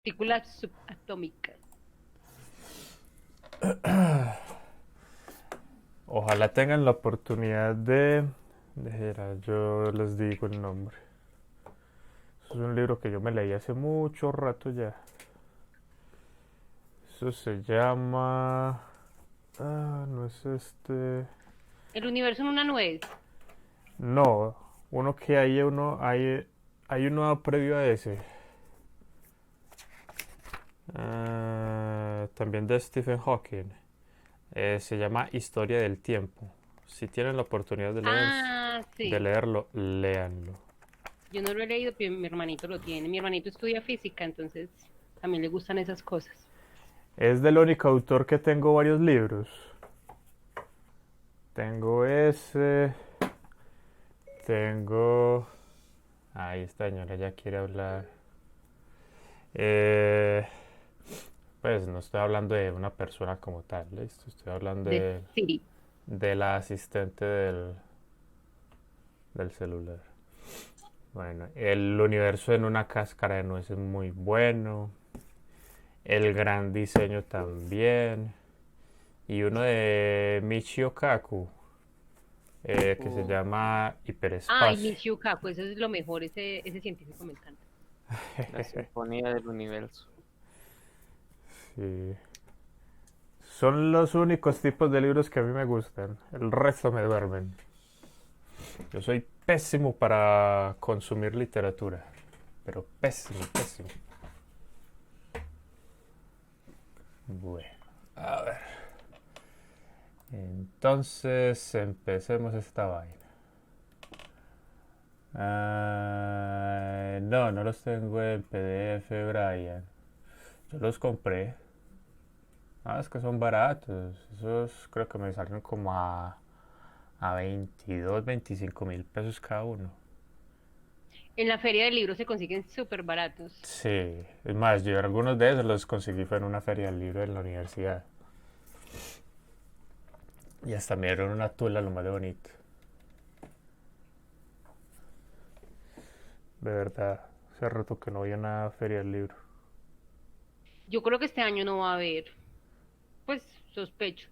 Partículas subatómicas. Ojalá tengan la oportunidad yo les digo el nombre. Eso es un libro que yo me leí hace mucho rato ya. Eso se llama... no es este... El universo en una nuez. No, uno que hay uno previo a ese. También de Stephen Hawking. Se llama Historia del Tiempo. Si tienen la oportunidad Ah, de sí. leerlo, léanlo. Yo no lo he leído, pero mi hermanito lo tiene. Mi hermanito estudia física, entonces también le gustan esas cosas. Es del único autor que tengo varios libros. Tengo ese, tengo... Ahí esta señora ya quiere hablar. Eh, pues no estoy hablando de una persona como tal, ¿listo? Estoy hablando De Siri. de la asistente del celular. Bueno, el universo en una cáscara de nuez es muy bueno. El gran diseño también. Y uno de Michio Kaku, que se O llama Ay, Hiperespacio. Michio Kaku, eso es lo mejor. Ese científico me encanta. la Sinfonía del Universo. Sí. Son los únicos tipos de libros que a mí me gustan. El resto me duermen. Yo soy pésimo para consumir literatura. Pero pésimo, pésimo. Bueno, a ver. Entonces empecemos esta vaina. No, no los tengo en PDF, Brian. Yo los compré. Es que son baratos. Esos creo que me salen como a 22, 25.000 pesos cada uno. En la feria del libro se consiguen súper baratos. Sí, es más, yo algunos de esos los conseguí fue en una feria del libro en la universidad. Y hasta me dieron una tula lo más de bonito. De verdad, hace rato que no voy a una feria del libro. Yo creo que este año no va a haber. Pues sospecho.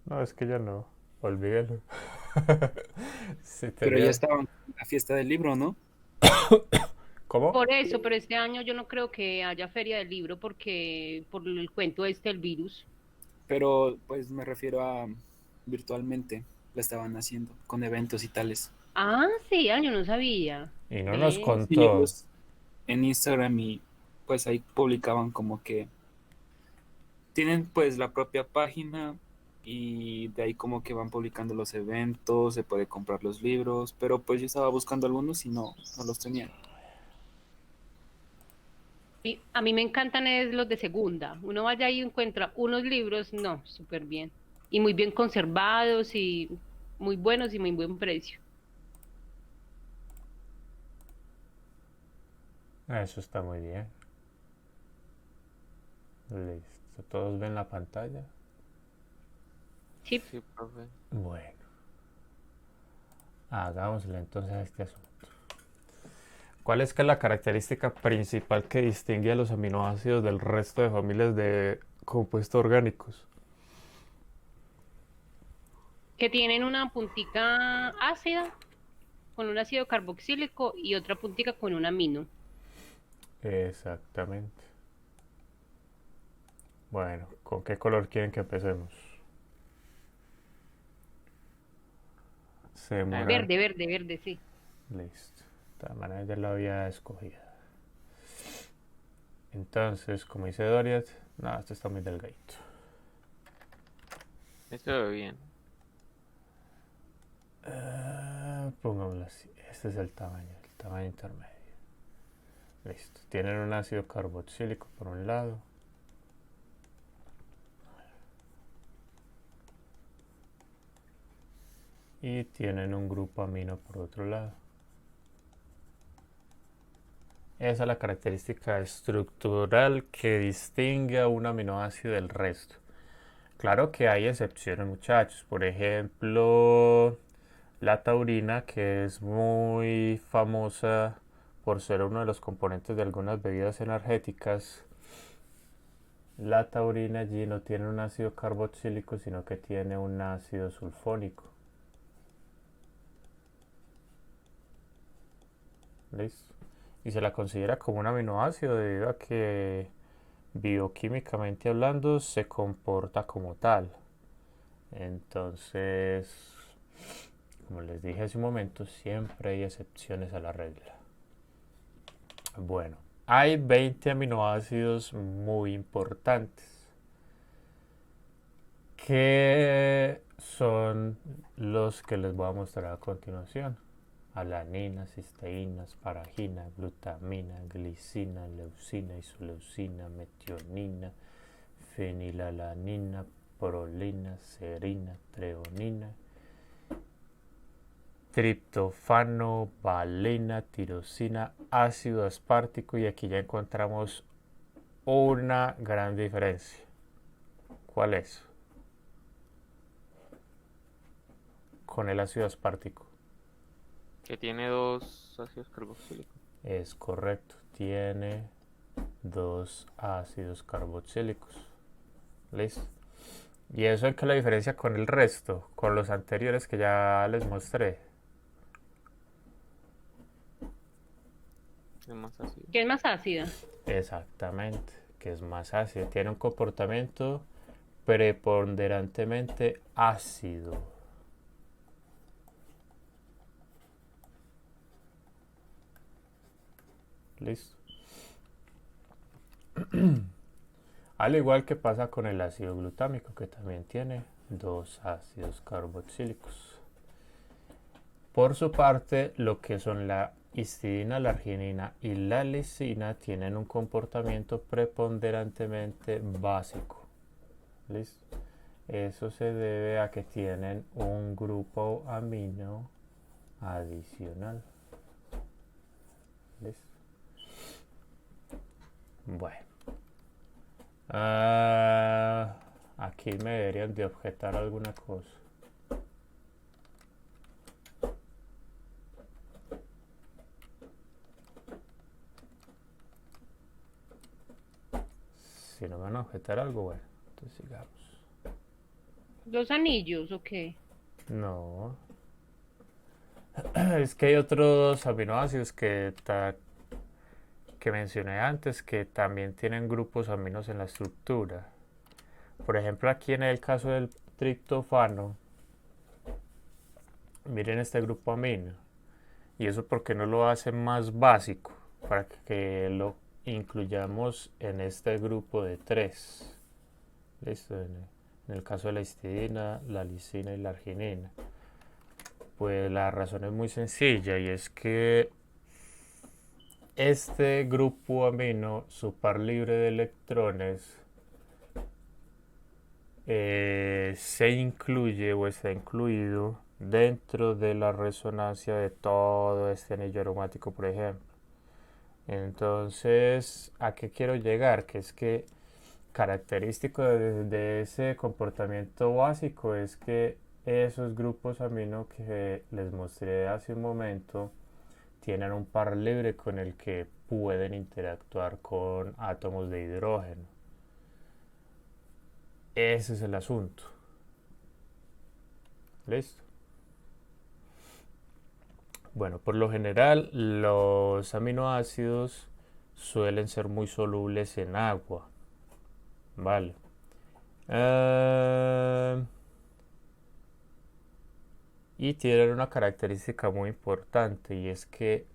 No, es que ya no. Olvídelo. Si Pero ya tenía... estaban en la fiesta del libro, ¿no? ¿Cómo? Por eso, pero este año yo no creo que haya feria del libro porque por el cuento este del virus. Pero pues me refiero a virtualmente, la estaban haciendo con eventos y tales. Ah, sí, yo no sabía. Y no nos Ve. Sí, contó. ellos en Instagram y pues ahí publicaban como que tienen pues la propia página y de ahí como que van publicando los eventos, se puede comprar los libros, pero pues yo estaba buscando algunos y no los tenían. A mí me encantan es los de segunda. Uno vaya ahí y encuentra unos libros, no, súper bien. Y muy bien conservados y muy buenos y muy buen precio. Eso está muy bien. Listo. ¿Todos ven la pantalla? Sí, Sí, profe. Bueno, hagámosle entonces a este asunto. ¿Cuál es que es la característica principal que distingue a los aminoácidos del resto de familias de compuestos orgánicos? que tienen una puntica ácida con un ácido carboxílico y otra puntica con un amino. Exactamente. Bueno, ¿con qué color quieren que empecemos? Se demoran. Verde, verde, verde, sí. Listo. De todas maneras ya lo había escogido. Entonces, como dice Doriat, no, esto está muy delgadito. Eso ve bien. Pongámoslo así. Este es el tamaño intermedio. Listo. Tienen un ácido carboxílico por un lado. Y tienen un grupo amino por otro lado. Esa es la característica estructural que distingue a un aminoácido del resto. Claro que hay excepciones, muchachos. Por ejemplo, la taurina, que es muy famosa por ser uno de los componentes de algunas bebidas energéticas, la taurina allí no tiene un ácido carboxílico, sino que tiene un ácido sulfónico. ¿Listo? Y se la considera como un aminoácido debido a que bioquímicamente hablando se comporta como tal. Entonces, como les dije hace un momento, siempre hay excepciones a la regla. Bueno, hay 20 aminoácidos muy importantes que son los que les voy a mostrar a continuación: alanina, cisteína, asparagina, glutamina, glicina, leucina, isoleucina, metionina, fenilalanina, prolina, serina, treonina, triptofano, valina, tirosina, ácido aspartico, y aquí ya encontramos una gran diferencia. ¿Cuál es? Con el ácido aspartico. Que tiene 2 ácidos carboxílicos. Es correcto, tiene 2 ácidos carboxílicos. ¿Listo? ¿Y eso es que la diferencia con el resto? Con los anteriores que ya les mostré. Es más ácido. ¿Qué es más ácida? Exactamente, que es más ácido. Tiene un comportamiento preponderantemente ácido. ¿Listo? Al igual que pasa con el ácido glutámico, que también tiene 2 ácidos carboxílicos. Por su parte, lo que son la histidina, la arginina y la lisina tienen un comportamiento preponderantemente básico. ¿Listo? Eso se debe a que tienen un grupo amino adicional. ¿Listo? Bueno. Aquí me deberían de objetar alguna cosa. Si no me van a objetar algo, bueno, entonces sigamos. ¿Los anillos o qué? No. Es que hay otros aminoácidos que mencioné antes que también tienen grupos aminos en la estructura. Por ejemplo, aquí en el caso del triptofano, miren este grupo amino. Y eso porque no lo hace más básico, para que lo incluyamos en este grupo de 3. ¿Listo? En el caso de la histidina, la lisina y la arginina. Pues la razón es muy sencilla, y es que este grupo amino, su par libre de electrones, se incluye o está incluido dentro de la resonancia de todo este anillo aromático, por ejemplo. Entonces, ¿a qué quiero llegar? Que es que característico de ese comportamiento básico es que esos grupos amino que les mostré hace un momento tienen un par libre con el que pueden interactuar con átomos de hidrógeno. Ese es el asunto. ¿Listo? Bueno, por lo general los aminoácidos suelen ser muy solubles en agua. Vale. Y tienen una característica muy importante, y es que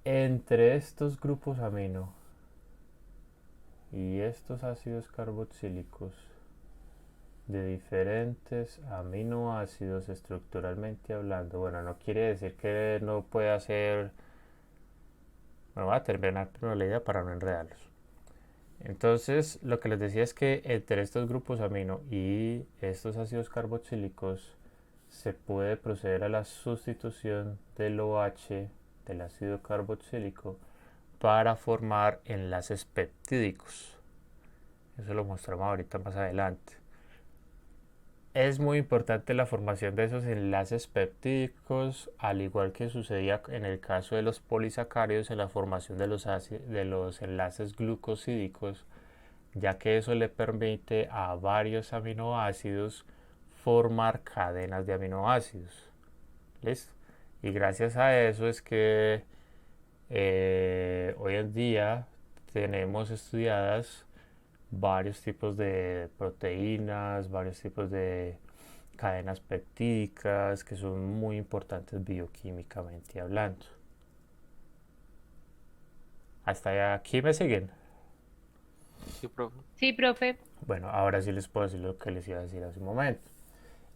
entre estos grupos amino y estos ácidos carboxílicos de diferentes aminoácidos estructuralmente hablando, bueno, no quiere decir que no pueda ser, bueno, voy a terminar primero la idea para no enredarlos. Entonces, lo que les decía es que entre estos grupos amino y estos ácidos carboxílicos se puede proceder a la sustitución del OH, del ácido carboxílico, para formar enlaces peptídicos. Eso lo mostramos ahorita más adelante. Es muy importante la formación de esos enlaces peptídicos, al igual que sucedía en el caso de los polisacáridos en la formación de los enlaces glucosídicos, ya que eso le permite a varios aminoácidos formar cadenas de aminoácidos. ¿Listo? Y gracias a eso es que hoy en día tenemos estudiadas varios tipos de proteínas, varios tipos de cadenas peptídicas que son muy importantes bioquímicamente hablando. ¿Hasta aquí me siguen? Sí, profe. Sí, profe. Bueno, ahora sí les puedo decir lo que les iba a decir hace un momento.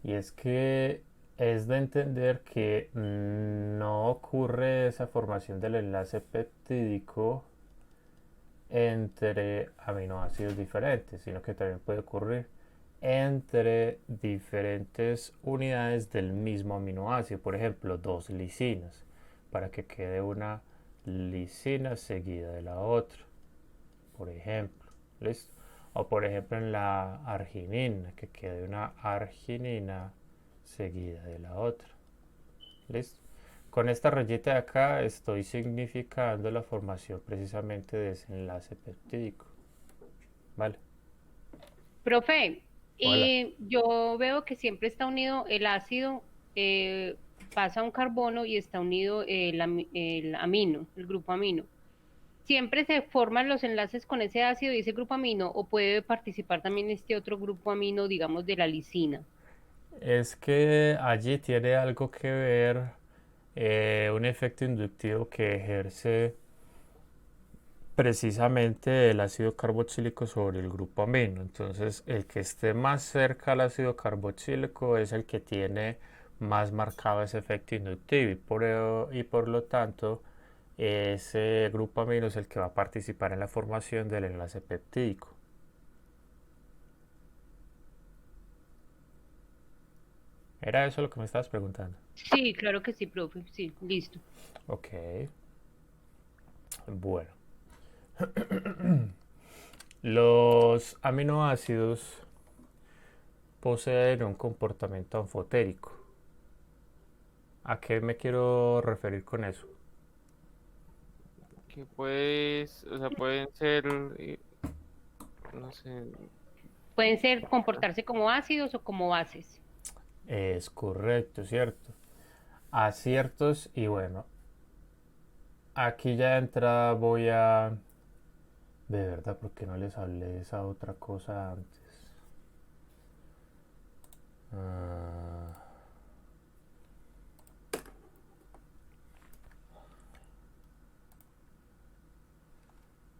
Y es que es de entender que no ocurre esa formación del enlace peptídico entre aminoácidos diferentes, sino que también puede ocurrir entre diferentes unidades del mismo aminoácido, por ejemplo, dos lisinas, para que quede una lisina seguida de la otra, por ejemplo, ¿listo? O por ejemplo en la arginina, que quede una arginina seguida de la otra, ¿listo? Con esta rayita de acá estoy significando la formación precisamente de ese enlace peptídico, ¿vale? Profe, Hola. y yo veo que siempre está unido el ácido, pasa un carbono y está unido el amino, el grupo amino. ¿Siempre se forman los enlaces con ese ácido y ese grupo amino o puede participar también este otro grupo amino, digamos, de la lisina? Es que allí tiene algo que ver un efecto inductivo que ejerce precisamente el ácido carboxílico sobre el grupo amino. Entonces, el que esté más cerca al ácido carboxílico es el que tiene más marcado ese efecto inductivo y por lo tanto ese grupo amino es el que va a participar en la formación del enlace peptídico. ¿Era eso lo que me estabas preguntando? Sí, claro que sí, profe. Sí, listo. Ok, bueno. Los aminoácidos poseen un comportamiento anfotérico. ¿A qué me quiero referir con eso? Que pues, o sea, pueden ser, no sé, Pueden ser comportarse como ácidos o como bases. Es correcto, ¿cierto? Aciertos y bueno, aquí ya de entrada voy a... De verdad, ¿por qué no les hablé de esa otra cosa antes? Ah,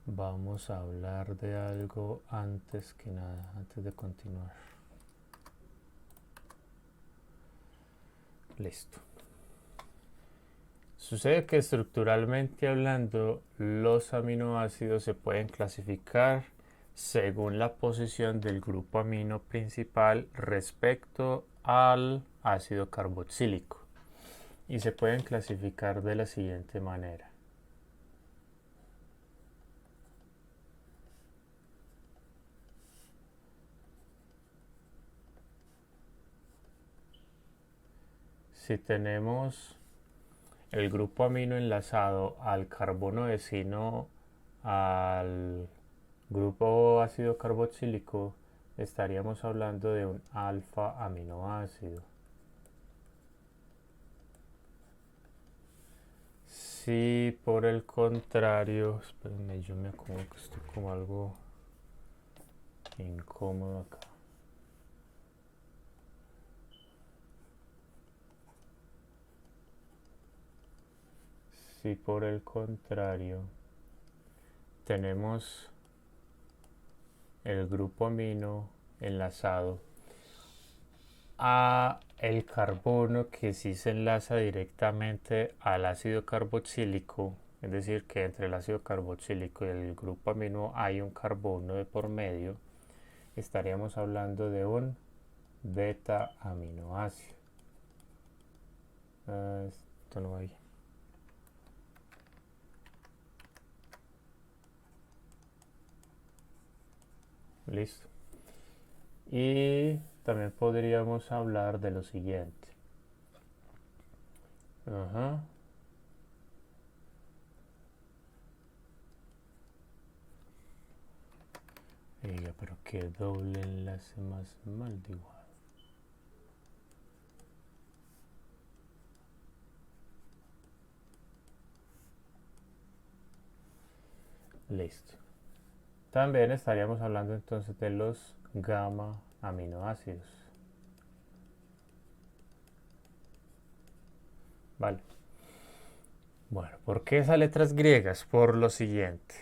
vamos a hablar de algo antes que nada, antes de continuar. Listo. Sucede que estructuralmente hablando, los aminoácidos se pueden clasificar según la posición del grupo amino principal respecto al ácido carboxílico y se pueden clasificar de la siguiente manera. Si tenemos el grupo amino enlazado al carbono vecino al grupo ácido carboxílico, estaríamos hablando de un alfa aminoácido. Si por el contrario, espérenme, yo me acomodo que estoy como algo incómodo acá. Si por el contrario tenemos el grupo amino enlazado a el carbono que sí se enlaza directamente al ácido carboxílico, es decir, que entre el ácido carboxílico y el grupo amino hay un carbono de por medio, estaríamos hablando de un beta aminoácido. Esto no va ahí. Listo. Y también podríamos hablar de lo siguiente. Ajá. Oiga, pero qué doble enlace más mal dibujado. Listo. También estaríamos hablando entonces de los gamma aminoácidos. Vale. Bueno, ¿por qué esas letras griegas? Por lo siguiente,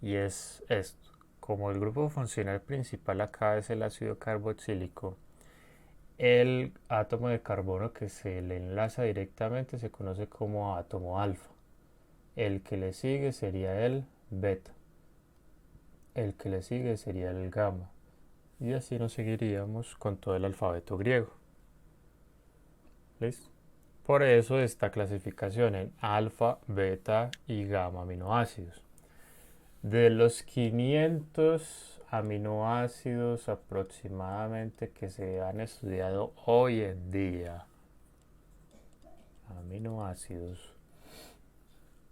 y es esto. Como el grupo funcional principal acá es el ácido carboxílico, el átomo de carbono que se le enlaza directamente se conoce como átomo alfa. El que le sigue sería el beta. El que le sigue sería el gamma. Y así nos seguiríamos con todo el alfabeto griego. ¿Listo? Por eso esta clasificación en alfa, beta y gamma aminoácidos. De los 500 aminoácidos aproximadamente que se han estudiado hoy en día, aminoácidos,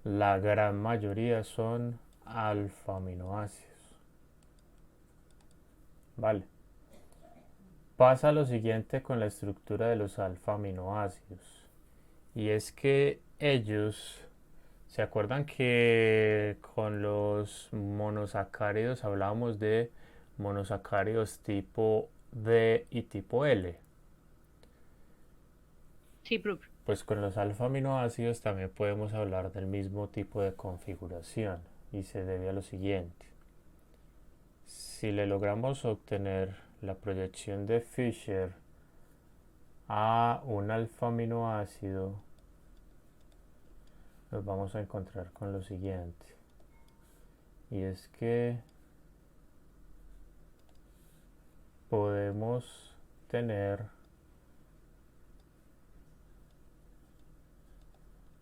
la gran mayoría son alfa aminoácidos. Vale. Pasa lo siguiente con la estructura de los alfa aminoácidos. Y es que ellos, ¿se acuerdan que con los monosacáridos hablábamos de monosacáridos tipo D y tipo L? Sí, profe. Pues con los alfa aminoácidos también podemos hablar del mismo tipo de configuración y se debe a lo siguiente. Si le logramos obtener la proyección de Fisher a un alfa aminoácido, nos vamos a encontrar con lo siguiente. Y es que podemos tener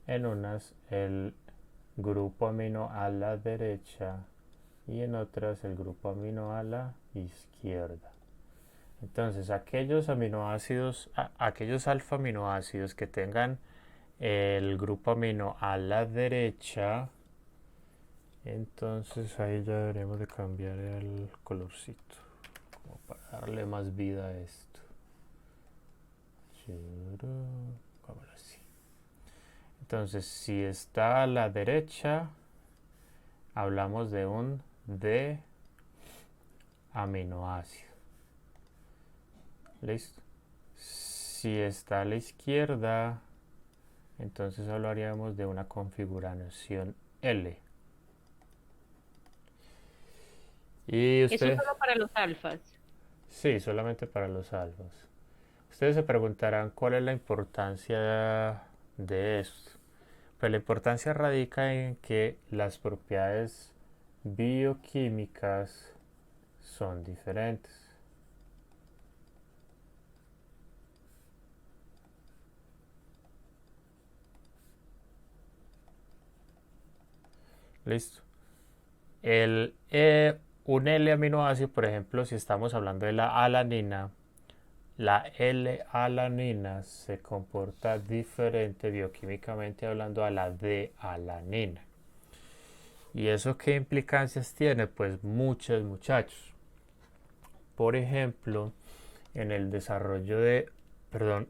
en unas el grupo amino a la derecha y en otras el grupo amino a la izquierda. Entonces aquellos aminoácidos, aquellos alfa aminoácidos que tengan el grupo amino a la derecha, entonces ahí ya deberíamos de cambiar el colorcito como para darle más vida a esto. Así. Entonces si está a la derecha hablamos de un D aminoácido. Listo. Si está a la izquierda, entonces hablaríamos de una configuración L. Y Eso usted, solo para los alfas. sí, solamente para los alfas. Ustedes se preguntarán cuál es la importancia de esto. Pues la importancia radica en que las propiedades bioquímicas son diferentes. Listo. Un L-aminoácido, por ejemplo, si estamos hablando de la alanina, la L-alanina se comporta diferente bioquímicamente hablando a la D-alanina. ¿Y eso qué implicancias tiene? Pues muchos, muchachos. Por ejemplo, en el desarrollo de, perdón,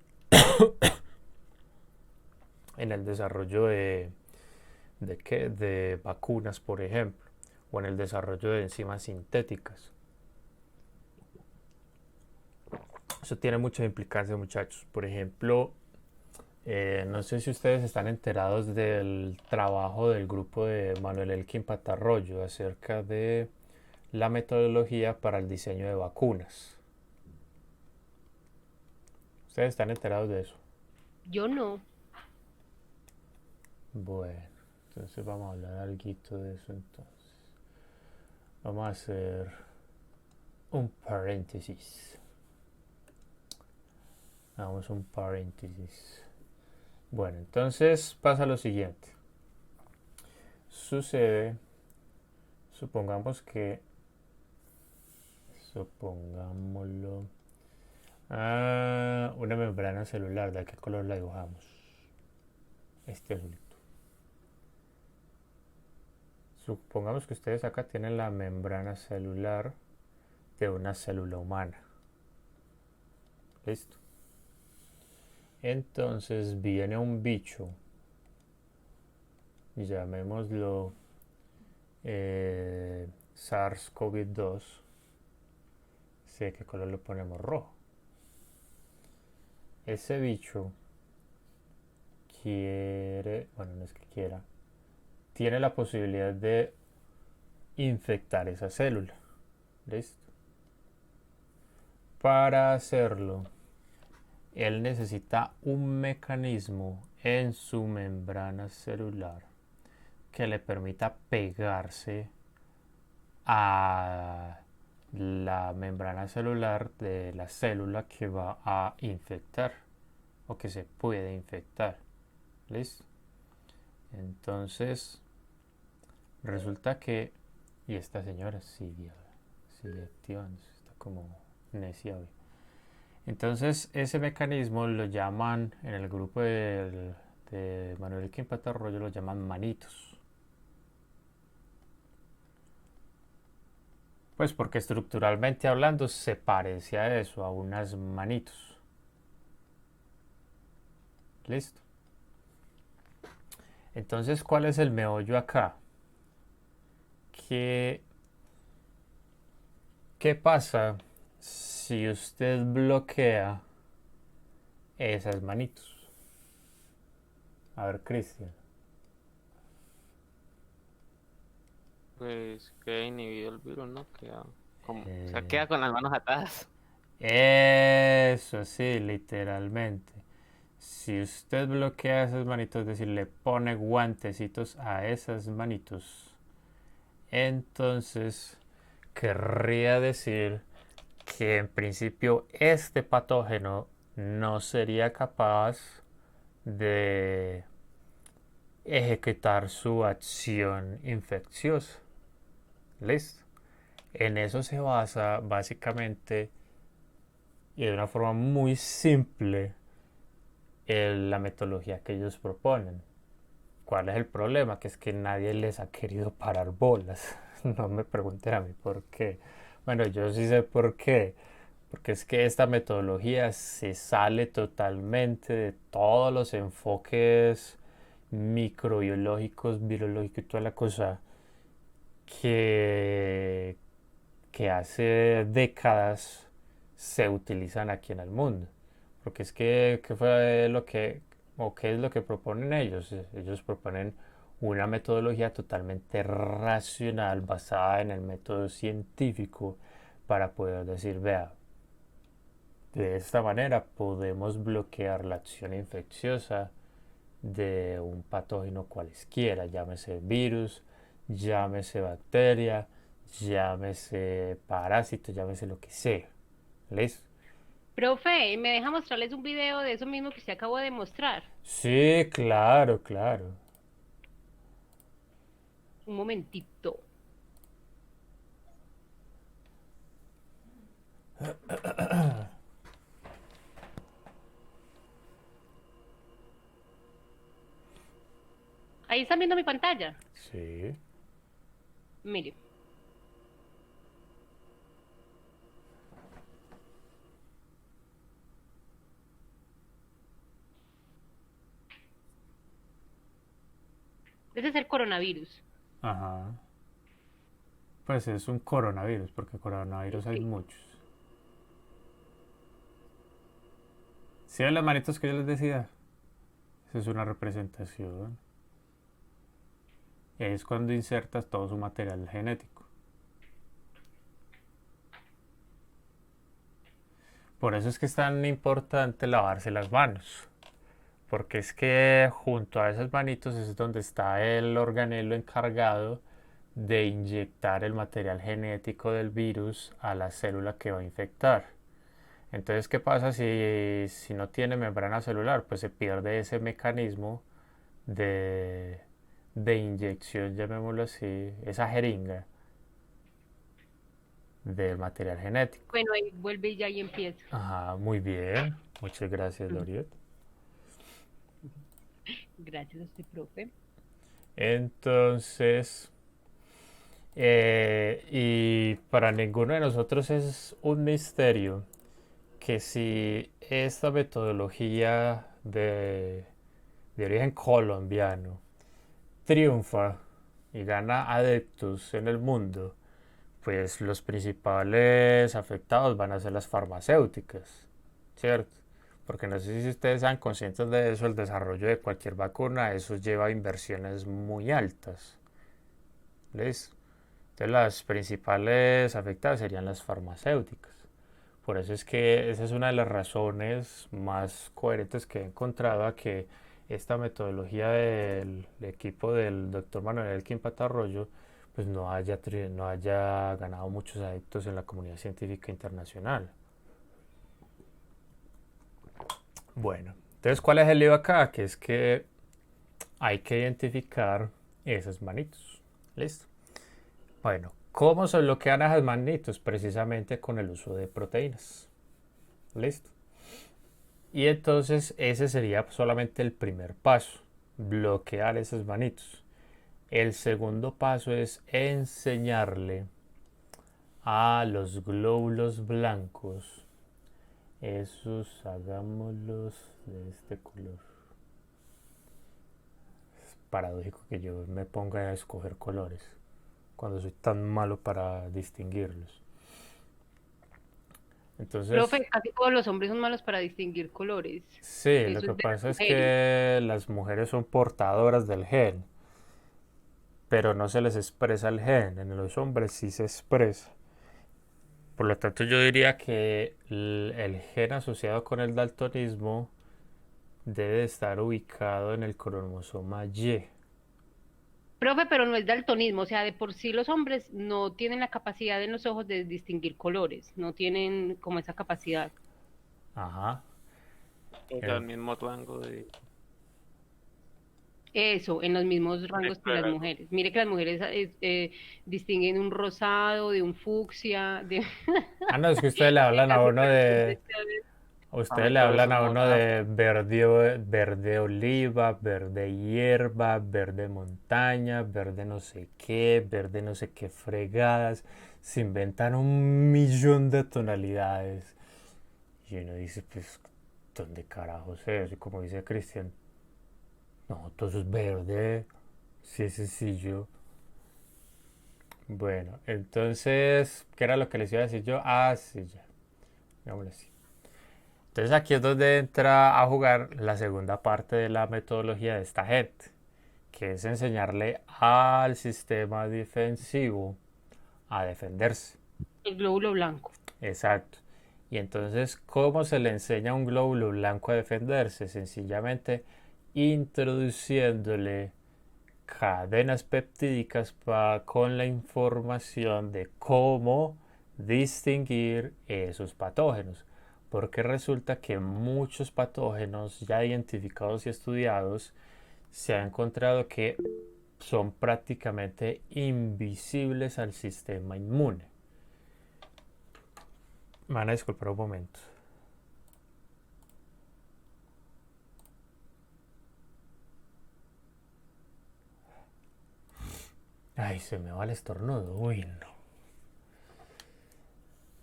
en el desarrollo de vacunas, por ejemplo, o en el desarrollo de enzimas sintéticas. Eso tiene muchas implicancias, muchachos. Por ejemplo, no sé si ustedes están enterados del trabajo del grupo de Manuel Elkin Patarroyo acerca de la metodología para el diseño de vacunas. ¿Ustedes están enterados de eso? Yo no. Bueno, entonces vamos a hablar algo de eso entonces. Vamos a hacer un paréntesis. Hagamos un paréntesis. Bueno, entonces pasa lo siguiente. Sucede, supongámoslo, Una membrana celular. ¿De qué color la dibujamos? Este azulito. Supongamos que ustedes acá tienen la membrana celular de una célula humana. ¿Listo? Entonces viene un bicho, llamémoslo SARS-CoV-2. ¿De qué color lo ponemos? Rojo. Ese bicho quiere, bueno, no es que quiera, tiene la posibilidad de infectar esa célula. ¿Listo? Para hacerlo, él necesita un mecanismo en su membrana celular que le permita pegarse a la membrana celular de la célula que va a infectar o que se puede infectar. ¿Listo? Entonces resulta que, y esta señora sigue activándose, está como necia hoy. Entonces ese mecanismo lo llaman, en el grupo de Manuel Quimpa Arroyo, lo llaman manitos. Pues porque estructuralmente hablando se parece a eso, a unas manitos. Listo. Entonces, ¿cuál es el meollo acá? ¿Qué pasa si usted bloquea esas manitos? A ver, Cristian. Pues queda inhibido el virus, ¿no? Queda como, o sea, queda con las manos atadas. Eso sí, literalmente. Si usted bloquea esas manitos, es decir, le pone guantecitos a esas manitos, entonces querría decir que en principio este patógeno no sería capaz de ejecutar su acción infecciosa. ¿Listo? En eso se basa básicamente y de una forma muy simple la metodología que ellos proponen. ¿Cuál es el problema? Que es que nadie les ha querido parar bolas. No me pregunten a mí por qué. Bueno, yo sí sé por qué. Porque es que esta metodología se sale totalmente de todos los enfoques microbiológicos, virológicos y toda la cosa que, que hace décadas se utilizan aquí en el mundo. Porque es que, ¿qué fue lo que, o qué es lo que proponen ellos? Ellos proponen una metodología totalmente racional basada en el método científico para poder decir, vea, de esta manera podemos bloquear la acción infecciosa de un patógeno cualesquiera, llámese virus, llámese bacteria, llámese parásito, llámese lo que sea. ¿Listo? Profe, ¿me deja mostrarles un video de eso mismo que usted acabó de mostrar? Sí, claro, claro. Un momentito. Ahí están viendo mi pantalla. Sí. Mire. Ese es el coronavirus. Ajá. Pues es un coronavirus, porque coronavirus hay Sí. muchos. ¿Sí ven las manitos que yo les decía? Esa es una representación. Y ahí es cuando insertas todo su material genético. Por eso es que es tan importante lavarse las manos. Porque es que junto a esas manitos es donde está el organelo encargado de inyectar el material genético del virus a la célula que va a infectar. Entonces, ¿qué pasa si no tiene membrana celular? Pues se pierde ese mecanismo de, de inyección, llamémoslo así, esa jeringa. del material genético. Bueno, ahí vuelve y ya ahí empieza. Ajá, muy bien. Muchas gracias, Doriot. Gracias a usted, profe. Entonces, y para ninguno de nosotros es un misterio que si esta metodología de origen colombiano triunfa y gana adeptos en el mundo, pues los principales afectados van a ser las farmacéuticas, ¿cierto? Porque no sé si ustedes sean conscientes de eso, el desarrollo de cualquier vacuna, eso lleva inversiones muy altas. ¿Listo? Entonces las principales afectadas serían las farmacéuticas. Por eso es que esa es una de las razones más coherentes que he encontrado a que esta metodología del equipo del doctor Manuel Elkin Patarroyo pues no haya ganado muchos adeptos en la comunidad científica internacional. Bueno, entonces ¿cuál es el lío acá? Que es que hay que identificar esas manitos. ¿Listo? Bueno, ¿cómo se bloquean esas manitos? Precisamente con el uso de proteínas. ¿Listo? Y entonces ese sería solamente el primer paso, bloquear esas manitos. El segundo paso es enseñarle a los glóbulos blancos, esos hagámoslos de este color. Es paradójico que yo me ponga a escoger colores cuando soy tan malo para distinguirlos. Entonces, Profe, casi todos los hombres son malos para distinguir colores. sí, lo Eso que es de las pasa es mujeres. que las mujeres son portadoras del gen, pero no se les expresa el gen, en los hombres sí se expresa. Por lo tanto, yo diría que el gen asociado con el daltonismo debe estar ubicado en el cromosoma Y. Profe, pero no es daltonismo, o sea, de por sí los hombres no tienen la capacidad en los ojos de distinguir colores, no tienen como esa capacidad. Ajá. O sea, el mismo rango de... Eso, en los mismos rangos que las Claro. mujeres. Mire que las mujeres distinguen un rosado, de un fucsia, de... Ah, no, es que ustedes le y hablan a casi uno todas las de... mujeres quedan- A A ustedes mí le todo hablan eso a uno morado. de verde, verde oliva, verde hierba, verde montaña, verde no sé qué, verde no sé qué fregadas. Se inventan un millón de tonalidades. Y uno dice, pues, ¿dónde carajos es? Y como dice Cristian, no, todo eso es verde. Sí, es sencillo. Bueno, entonces, ¿qué era lo que les iba a decir yo? Ah, sí, ya. Digámoslo así. Entonces aquí es donde entra a jugar la segunda parte de la metodología de esta gente, que es enseñarle al sistema defensivo a defenderse. El glóbulo blanco. Exacto. Y entonces, ¿cómo se le enseña a un glóbulo blanco a defenderse? Sencillamente introduciéndole cadenas peptídicas con la información de cómo distinguir esos patógenos. Porque resulta que muchos patógenos ya identificados y estudiados se ha encontrado que son prácticamente invisibles al sistema inmune. Me van a disculpar un momento. Ay, se me va el estornudo. Uy, no.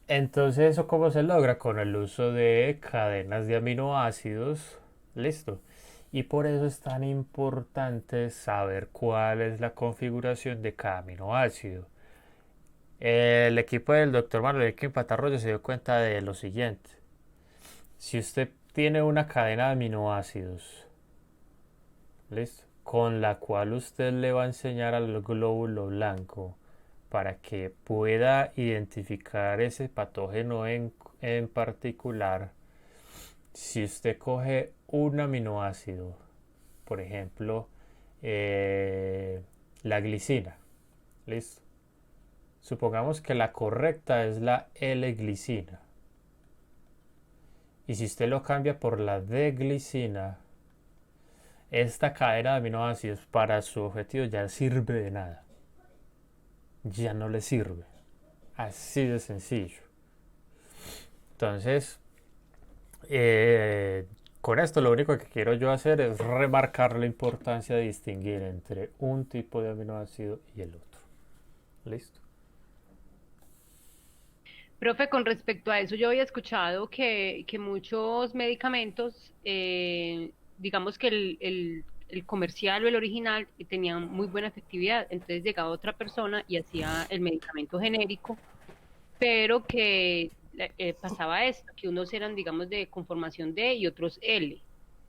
Entonces, ¿eso cómo se logra? Con el uso de cadenas de aminoácidos. Listo. Y por eso es tan importante saber cuál es la configuración de cada aminoácido. El equipo del doctor Manuel Kim Patarroyo se dio cuenta de lo siguiente. Si usted tiene una cadena de aminoácidos, ¿listo? Con la cual usted le va a enseñar al glóbulo blanco para que pueda identificar ese patógeno en particular. Si usted coge un aminoácido, por ejemplo, la glicina, ¿listo? Supongamos que la correcta es la L-glicina. Y si usted lo cambia por la D-glicina, esta cadena de aminoácidos para su objetivo ya sirve de nada. Ya no le sirve. Así de sencillo. Entonces, con esto lo único que quiero yo hacer es remarcar la importancia de distinguir entre un tipo de aminoácido y el otro. ¿Listo? Profe, con respecto a eso, yo había escuchado que muchos medicamentos, digamos que el comercial o el original tenían muy buena efectividad, entonces llegaba otra persona y hacía el medicamento genérico, pero que pasaba esto, que unos eran, digamos, de conformación D y otros L,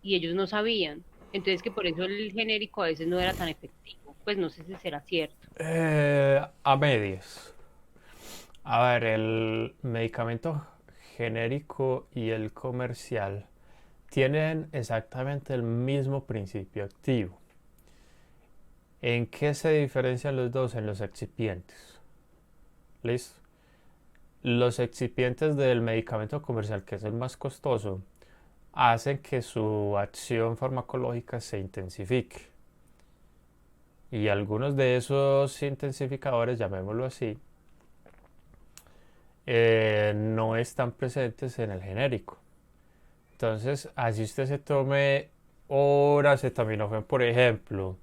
y ellos no sabían, entonces que por eso el genérico a veces no era tan efectivo, pues no sé si será cierto. A medias. A ver, el medicamento genérico y el comercial tienen exactamente el mismo principio activo. ¿En qué se diferencian los dos? En los excipientes. ¿Listo? Los excipientes del medicamento comercial, que es el más costoso, hacen que su acción farmacológica se intensifique. Y algunos de esos intensificadores, llamémoslo así, no están presentes en el genérico. Entonces, así usted se tome acetaminofén, por ejemplo,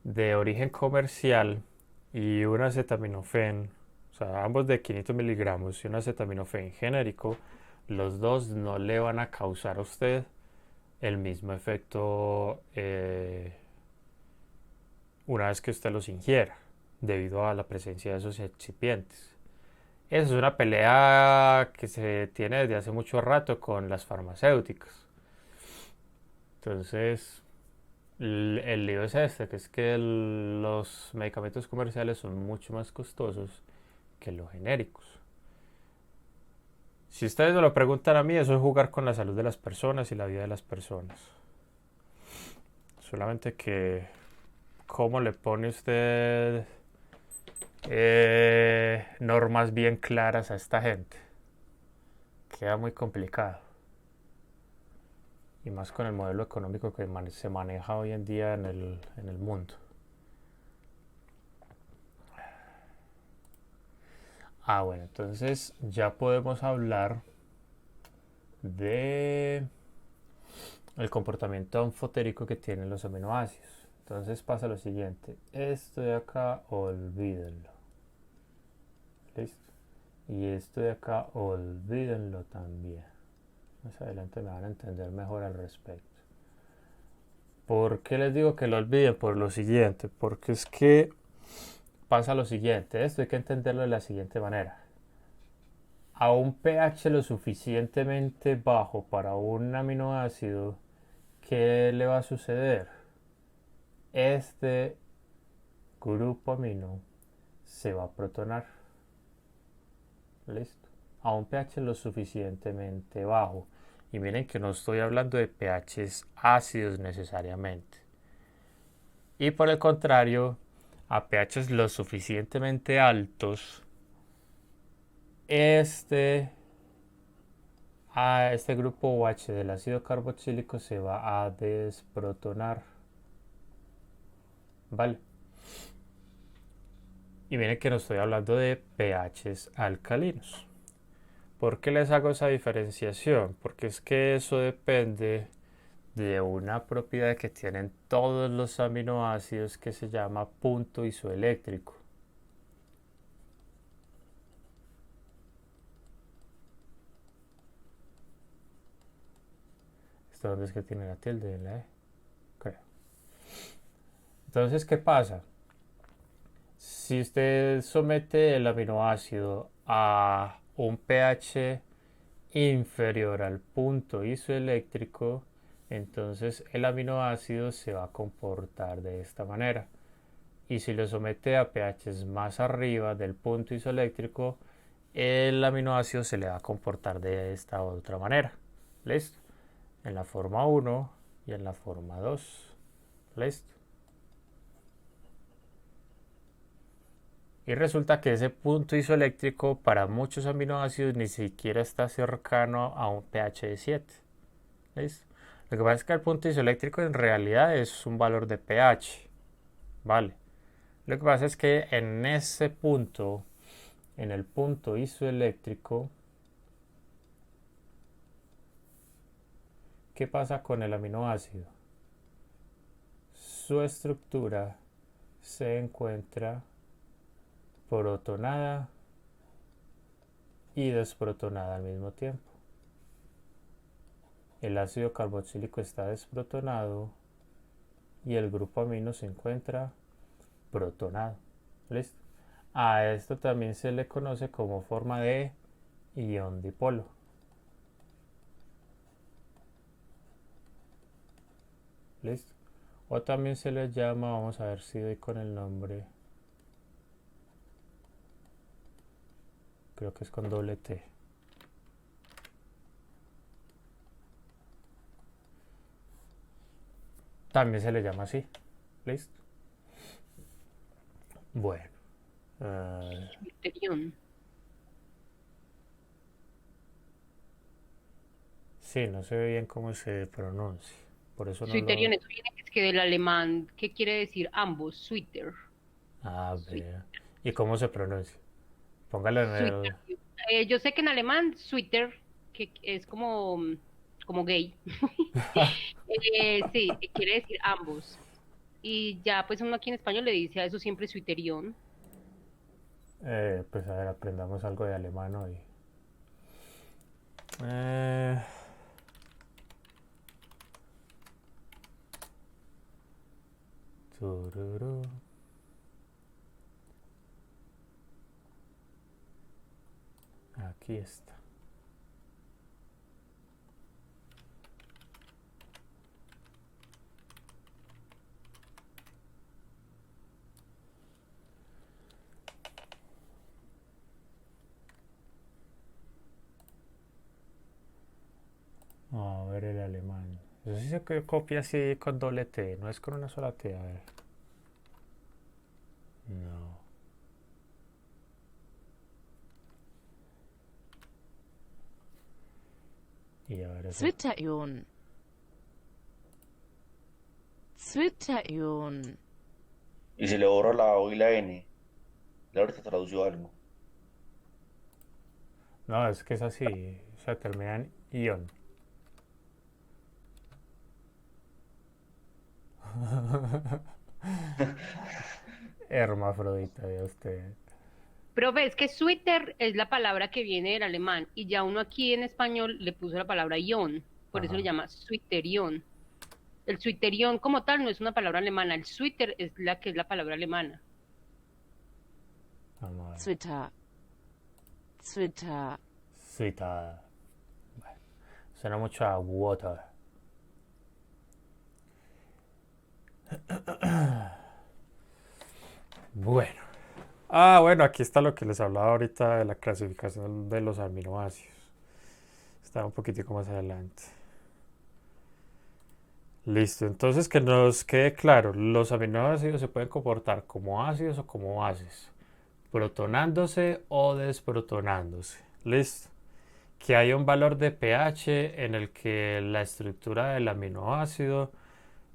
de origen comercial y un acetaminofén, o sea, ambos de 500 miligramos y un acetaminofén genérico, los dos no le van a causar a usted el mismo efecto una vez que usted los ingiera, debido a la presencia de esos excipientes. Esa es una pelea que se tiene desde hace mucho rato con las farmacéuticas. Entonces, el lío es este, que es que los medicamentos comerciales son mucho más costosos que los genéricos. Si ustedes me lo preguntan a mí, eso es jugar con la salud de las personas y la vida de las personas. Solamente que, ¿cómo le pone usted normas bien claras a esta gente? Queda muy complicado. Y más con el modelo económico que se maneja hoy en día en el mundo. Bueno, entonces ya podemos hablar de el comportamiento anfotérico que tienen los aminoácidos. Entonces pasa lo siguiente, esto de acá olvídenlo. ¿Listo? Y esto de acá olvídenlo también. Más adelante me van a entender mejor al respecto. ¿Por qué les digo que lo olviden? Por lo siguiente, porque es que pasa lo siguiente, esto hay que entenderlo de la siguiente manera. A un pH lo suficientemente bajo para un aminoácido, ¿qué le va a suceder? Este grupo amino se va a protonar. ¿Listo? A un pH lo suficientemente bajo. Y miren que no estoy hablando de pHs ácidos necesariamente. Y por el contrario, a pHs lo suficientemente altos, este grupo OH del ácido carboxílico se va a desprotonar. ¿Vale? Y miren que no estoy hablando de pHs alcalinos. ¿Por qué les hago esa diferenciación? Porque es que eso depende de una propiedad que tienen todos los aminoácidos que se llama punto isoeléctrico. ¿Esto dónde es que tiene la tilde en la E? Creo. Entonces, ¿qué pasa? Si usted somete el aminoácido a un pH inferior al punto isoeléctrico, entonces el aminoácido se va a comportar de esta manera. Y si lo somete a pHs más arriba del punto isoeléctrico, el aminoácido se le va a comportar de esta otra manera. ¿Listo? En la forma 1 y en la forma 2. ¿Listo? Y resulta que ese punto isoeléctrico para muchos aminoácidos ni siquiera está cercano a un pH de 7. ¿Listo? Lo que pasa es que el punto isoeléctrico en realidad es un valor de pH. ¿Vale? Lo que pasa es que en ese punto en el punto isoeléctrico, ¿qué pasa con el aminoácido? Su estructura se encuentra protonada y desprotonada al mismo tiempo. El ácido carboxílico está desprotonado y el grupo amino se encuentra protonado. ¿Listo? A esto también se le conoce como forma de ion dipolo. ¿Listo? O también se le llama, vamos a ver si doy con el nombre, creo que es con doble T. También se le llama así. ¿Listo? Bueno. Suiterión. Sí, no se ve bien cómo se pronuncia. Por eso no Suiterión, lo... eso viene es que del alemán, ¿qué quiere decir ambos? Sweeter. A Sweet- ver. ¿Y cómo se pronuncia? Póngalo en el... Sweeter. Yo sé que en alemán, sweeter, que es como gay. Sí, quiere decir ambos. Y ya, pues uno aquí en español le dice a eso siempre suiterión. pues a ver, aprendamos algo de alemán hoy. Eh, tururú. Aquí está. A ver el alemán. Eso sí se copia así con doble T, no es con una sola T. A ver. No. Y a ver eso. Zwitterion. Zwitterion. Y se le borra la O y la N. Laura te tradució algo. No, es que es así. O sea, termina en ion. Hermafrodita de usted. Pero ves que sweeter es la palabra que viene del alemán y ya uno aquí en español le puso la palabra ion, por eso Ajá. le llama suiterión. El suiterión como tal no es una palabra alemana, el sweeter es la que es la palabra alemana. Vamos a ver. Zwitter. Zwitter. Cita. Bueno, suena mucho a water. Bueno. Bueno, aquí está lo que les hablaba ahorita de la clasificación de los aminoácidos. Está un poquitico más adelante. Listo, entonces que nos quede claro, los aminoácidos se pueden comportar como ácidos o como bases, protonándose o desprotonándose. Listo. Que hay un valor de pH en el que la estructura del aminoácido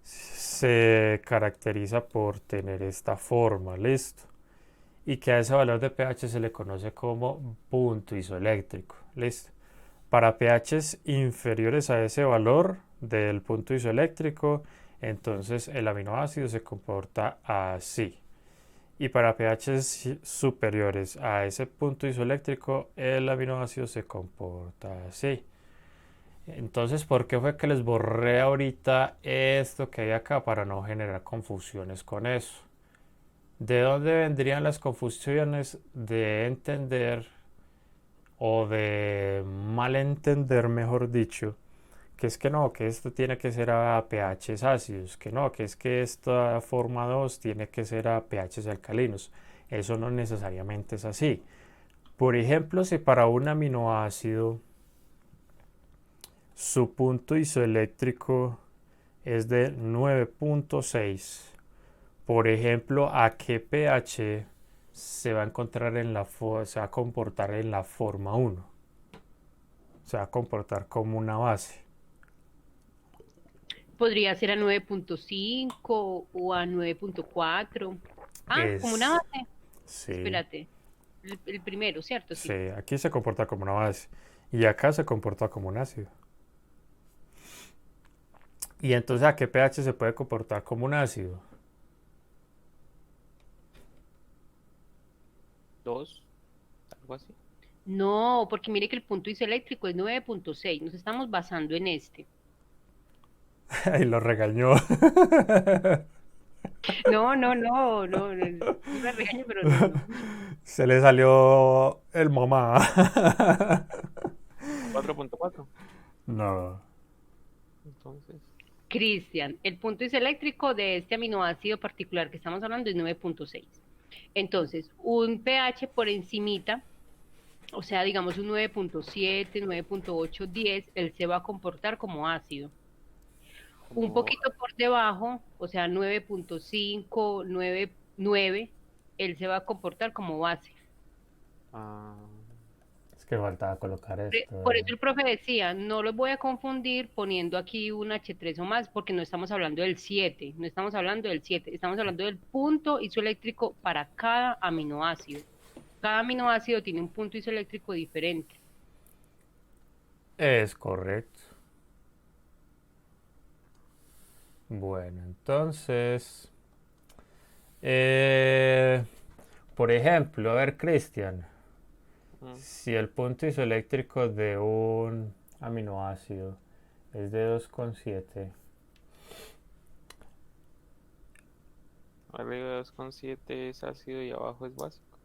se caracteriza por tener esta forma, listo. Y que a ese valor de pH se le conoce como punto isoeléctrico, listo. Para pHs inferiores a ese valor del punto isoeléctrico, entonces el aminoácido se comporta así. Y para pHs superiores a ese punto isoeléctrico, el aminoácido se comporta así. Entonces, ¿por qué fue que les borré ahorita esto que hay acá para no generar confusiones con eso? ¿De dónde vendrían las confusiones? De entender o de malentender, mejor dicho, que es que no, que esto tiene que ser a pHs ácidos, que no, que es que esta forma 2 tiene que ser a pHs alcalinos. Eso no necesariamente es así. Por ejemplo, si para un aminoácido su punto isoeléctrico es de 9.6, por ejemplo, ¿a qué pH se va a encontrar se va a comportar en la forma 1? Se va a comportar como una base. Podría ser a 9.5 o a 9.4. Como una Es, base. sí, Espérate, el primero, ¿cierto? Sí, aquí se comporta como una base y acá se comporta como un ácido. Y entonces, ¿a qué pH se puede comportar como un ácido? 2, algo así. No, porque mire que el punto isoeléctrico es 9.6. Nos estamos basando en este. Y lo regañó. No, no la regaño, pero no. Se le salió el mamá. 4.4. No. Entonces, Cristian, el punto isoeléctrico de este aminoácido particular que estamos hablando es 9.6. Entonces, un pH por encimita, o sea, digamos un 9.7, 9.8, 10, él se va a comportar como ácido. Un como poquito por debajo, o sea, 9.5, 9, él se va a comportar como base. ah, Es que faltaba colocar esto. Por eso el profe decía, no los voy a confundir poniendo aquí un H3 o más, porque no estamos hablando del 7, no estamos hablando del 7, estamos hablando del punto isoeléctrico para cada aminoácido. Cada aminoácido tiene un punto isoeléctrico diferente. Es correcto. Bueno, entonces, eh, por ejemplo, a ver, Cristian, mm, si el punto isoeléctrico de un aminoácido es de 2,7, arriba de 2,7 es ácido y abajo es básico.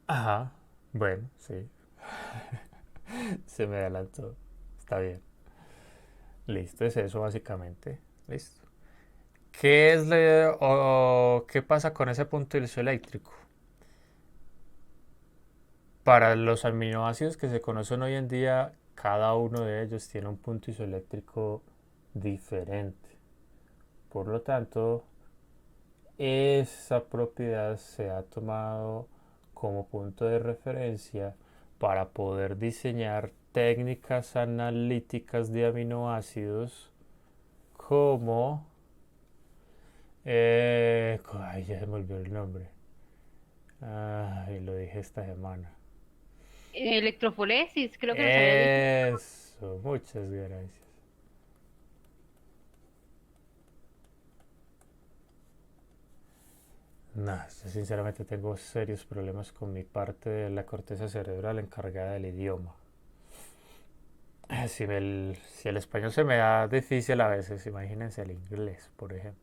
ajá, bueno, sí, se me adelantó, está bien, listo, es eso básicamente, listo. ¿Qué pasa con ese punto isoeléctrico? Para los aminoácidos que se conocen hoy en día, cada uno de ellos tiene un punto isoeléctrico diferente. Por lo tanto, esa propiedad se ha tomado como punto de referencia para poder diseñar técnicas analíticas de aminoácidos como... ay, ya se me olvidó el nombre. Ay, lo dije esta semana. Electroforesis, creo que nos había dicho. Eso, muchas gracias. No, yo sinceramente tengo serios problemas con mi parte de la corteza cerebral encargada del idioma. Si el español se me da difícil a veces, imagínense el inglés, por ejemplo.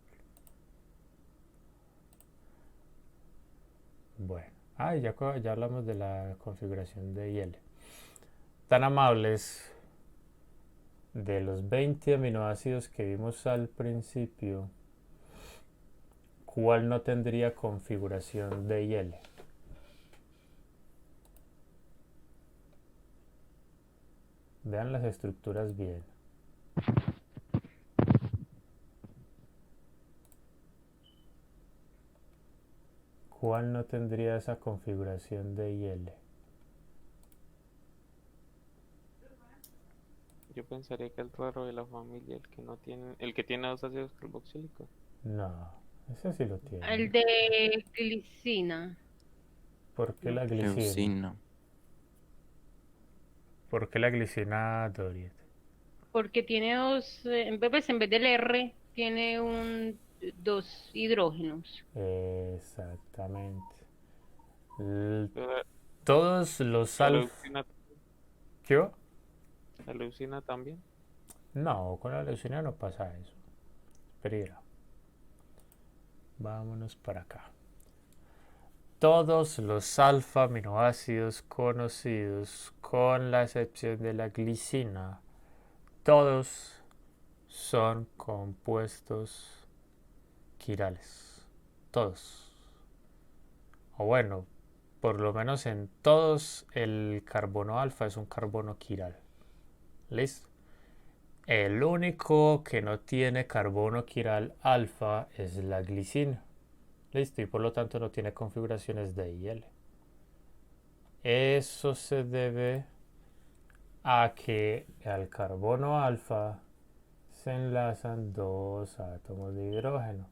Bueno, ya hablamos de la configuración de IL. Tan amables, de los 20 aminoácidos que vimos al principio, ¿cuál no tendría configuración de IL? Vean las estructuras bien. ¿Cuál no tendría esa configuración de IL? Yo pensaría que el raro de la familia, el que tiene dos ácidos carboxílicos. No, ese sí lo tiene. El de glicina. ¿Por qué No. la glicina? Leucina. ¿Por qué la glicina, Doriet? Porque tiene dos, en vez del R, tiene dos hidrógenos. Exactamente. L- La, Todos los la alfa... leucina, ¿Qué? la leucina también. No, con la leucina no pasa eso. Espera, vámonos para acá. Todos los alfa aminoácidos conocidos, con la excepción de la glicina, todos son compuestos quirales. Todos. O bueno, por lo menos en todos el carbono alfa es un carbono quiral. ¿Listo? El único que no tiene carbono quiral alfa es la glicina. ¿Listo? Y por lo tanto no tiene configuraciones de I y L. Eso se debe a que al carbono alfa se enlazan dos átomos de hidrógeno,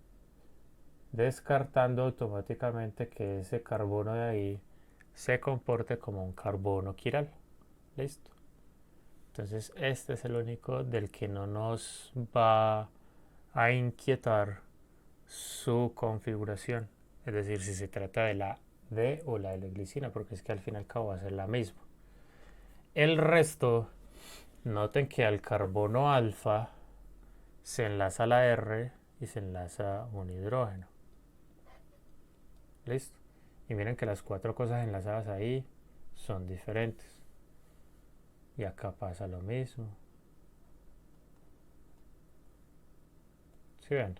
descartando automáticamente que ese carbono de ahí se comporte como un carbono quiral. ¿Listo? Entonces este es el único del que no nos va a inquietar su configuración. Es decir, si se trata de la D o la L-glicina, porque es que al fin y al cabo va a ser la misma. El resto, noten que al carbono alfa se enlaza la R y se enlaza un hidrógeno. ¿Listo? Y miren que las 4 cosas enlazadas ahí son diferentes. Y acá pasa lo mismo. ¿Sí ven?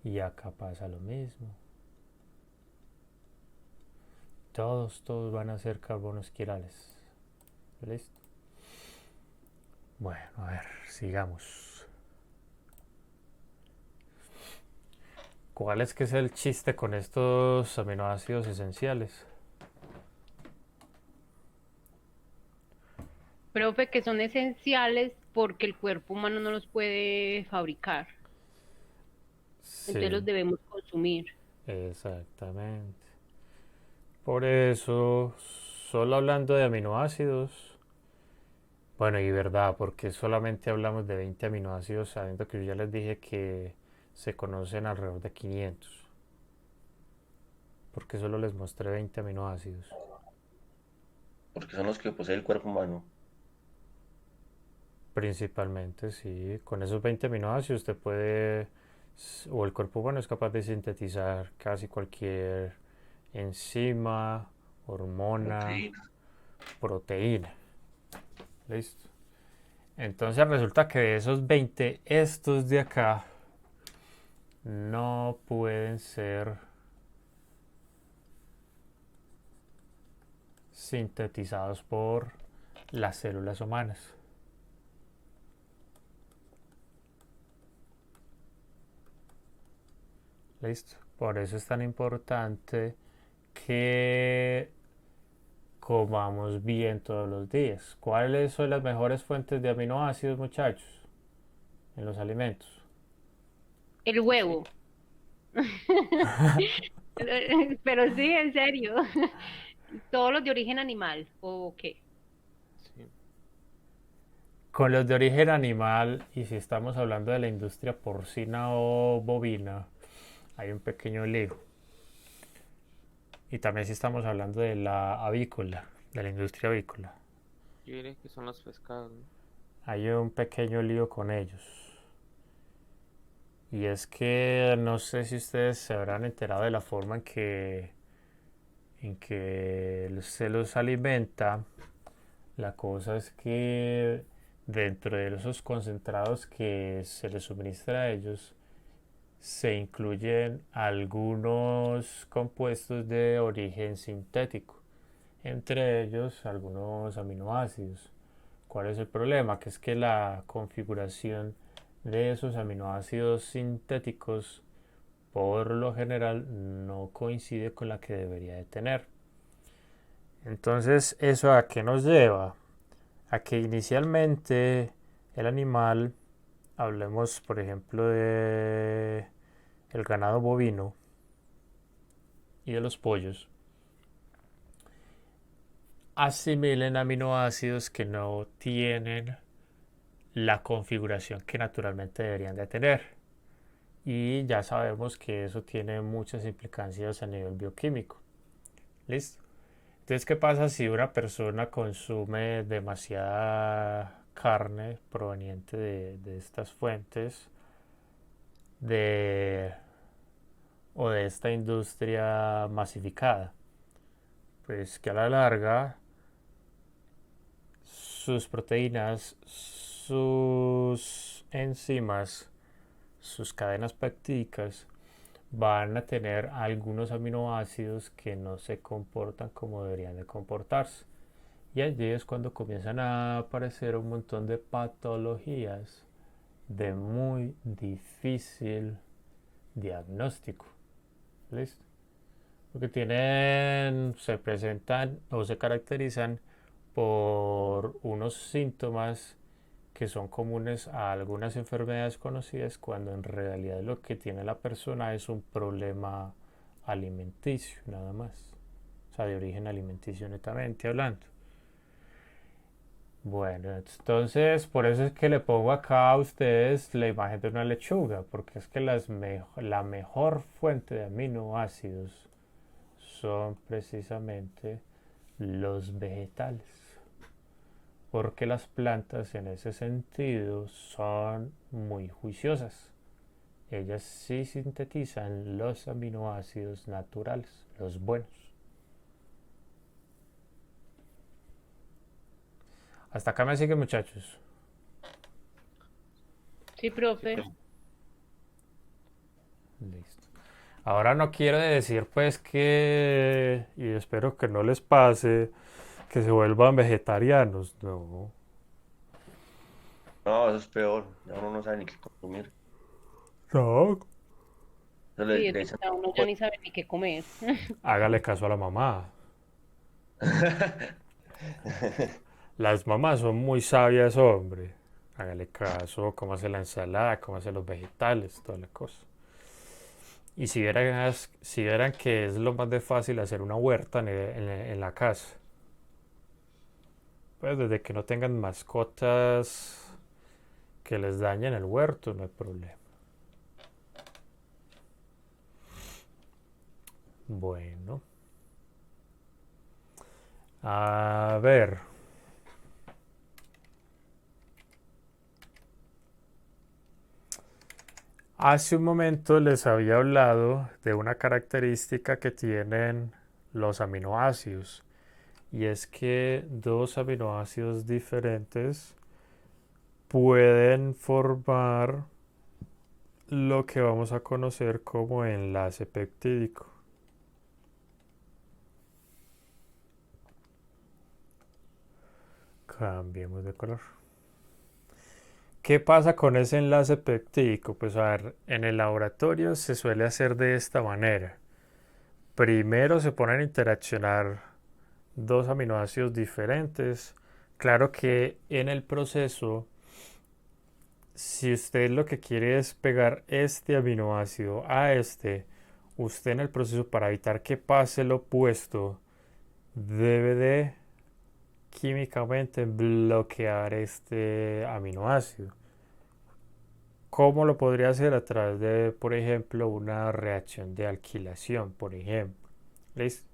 Y acá pasa lo mismo. Todos van a ser carbonos quirales. ¿Listo? Bueno, a ver, sigamos. ¿Cuál es que es el chiste con estos aminoácidos esenciales? Profe, que son esenciales porque el cuerpo humano no los puede fabricar, entonces Sí, los debemos consumir. exactamente. Por eso, solo hablando de aminoácidos, bueno, y verdad, porque solamente hablamos de 20 aminoácidos, sabiendo que yo ya les dije que se conocen alrededor de 500. Porque solo les mostré 20 aminoácidos. Porque son los que posee el cuerpo humano. Principalmente, sí. Con esos 20 aminoácidos usted puede, o el cuerpo humano es capaz de sintetizar casi cualquier enzima, hormona, Proteína. proteína. Listo. Entonces resulta que de esos 20, estos de acá no pueden ser sintetizados por las células humanas. Listo. Por eso es tan importante que comamos bien todos los días. ¿Cuáles son las mejores fuentes de aminoácidos, muchachos, en los alimentos? El huevo. Pero sí, en serio. Todos los de origen animal, ¿o qué? Sí. Con los de origen animal, y si estamos hablando de la industria porcina o bovina, hay un pequeño lío. Y también si estamos hablando de la avícola, de la industria avícola, Yo diría que son los pescados, ¿no? hay un pequeño lío con ellos. Y es que no sé si ustedes se habrán enterado de la forma en que se los alimenta. La cosa es que dentro de esos concentrados que se les suministra a ellos se incluyen algunos compuestos de origen sintético, entre ellos algunos aminoácidos. ¿Cuál es el problema? Que es que la configuración de esos aminoácidos sintéticos por lo general no coincide con la que debería de tener. Entonces, ¿eso a qué nos lleva? A que inicialmente el animal, hablemos por ejemplo de el ganado bovino y de los pollos, asimilen aminoácidos que no tienen la configuración que naturalmente deberían de tener. Y ya sabemos que eso tiene muchas implicancias a nivel bioquímico. ¿Listo? Entonces, ¿qué pasa si una persona consume demasiada carne proveniente de estas fuentes de, o de esta industria masificada? Pues que a la larga sus proteínas, sus enzimas, sus cadenas peptídicas van a tener algunos aminoácidos que no se comportan como deberían de comportarse. Y allí es cuando comienzan a aparecer un montón de patologías de muy difícil diagnóstico. ¿Listo? Porque se presentan o se caracterizan por unos síntomas que son comunes a algunas enfermedades conocidas cuando en realidad lo que tiene la persona es un problema alimenticio, nada más. o sea, de origen alimenticio netamente hablando. Bueno, entonces por eso es que le pongo acá a ustedes la imagen de una lechuga, porque es que la mejor fuente de aminoácidos son precisamente los vegetales, porque las plantas en ese sentido son muy juiciosas. Ellas sí sintetizan los aminoácidos naturales, los buenos. Hasta acá me siguen, muchachos. Sí, Sí, profe. profe. Listo. Ahora no quiero decir pues que, y espero que no les pase, que se vuelvan vegetarianos. No. No, eso es peor. Ya uno no sabe ni qué consumir. No. Eso Sí, le eso echan ya uno ya pollo. ni sabe ni qué comer. Hágale caso a la mamá. Las mamás son muy sabias, hombre. Hágale caso, cómo hace la ensalada, cómo hace los vegetales, toda la cosa. Y si vieran que es lo más de fácil hacer una huerta en la casa. Pues desde que no tengan mascotas que les dañen el huerto, no hay problema. Bueno, a ver. Hace un momento les había hablado de una característica que tienen los aminoácidos. Y es que dos aminoácidos diferentes pueden formar lo que vamos a conocer como enlace peptídico. Cambiemos de color. ¿Qué pasa con ese enlace peptídico? Pues a ver, en el laboratorio se suele hacer de esta manera. Primero se ponen a interaccionar dos aminoácidos diferentes. Claro que en el proceso, si usted lo que quiere es pegar este aminoácido a este, usted en el proceso para evitar que pase lo opuesto, debe de químicamente bloquear este aminoácido. ¿Cómo lo podría hacer? A través de, por ejemplo, una reacción de alquilación, por ejemplo. ¿Listo?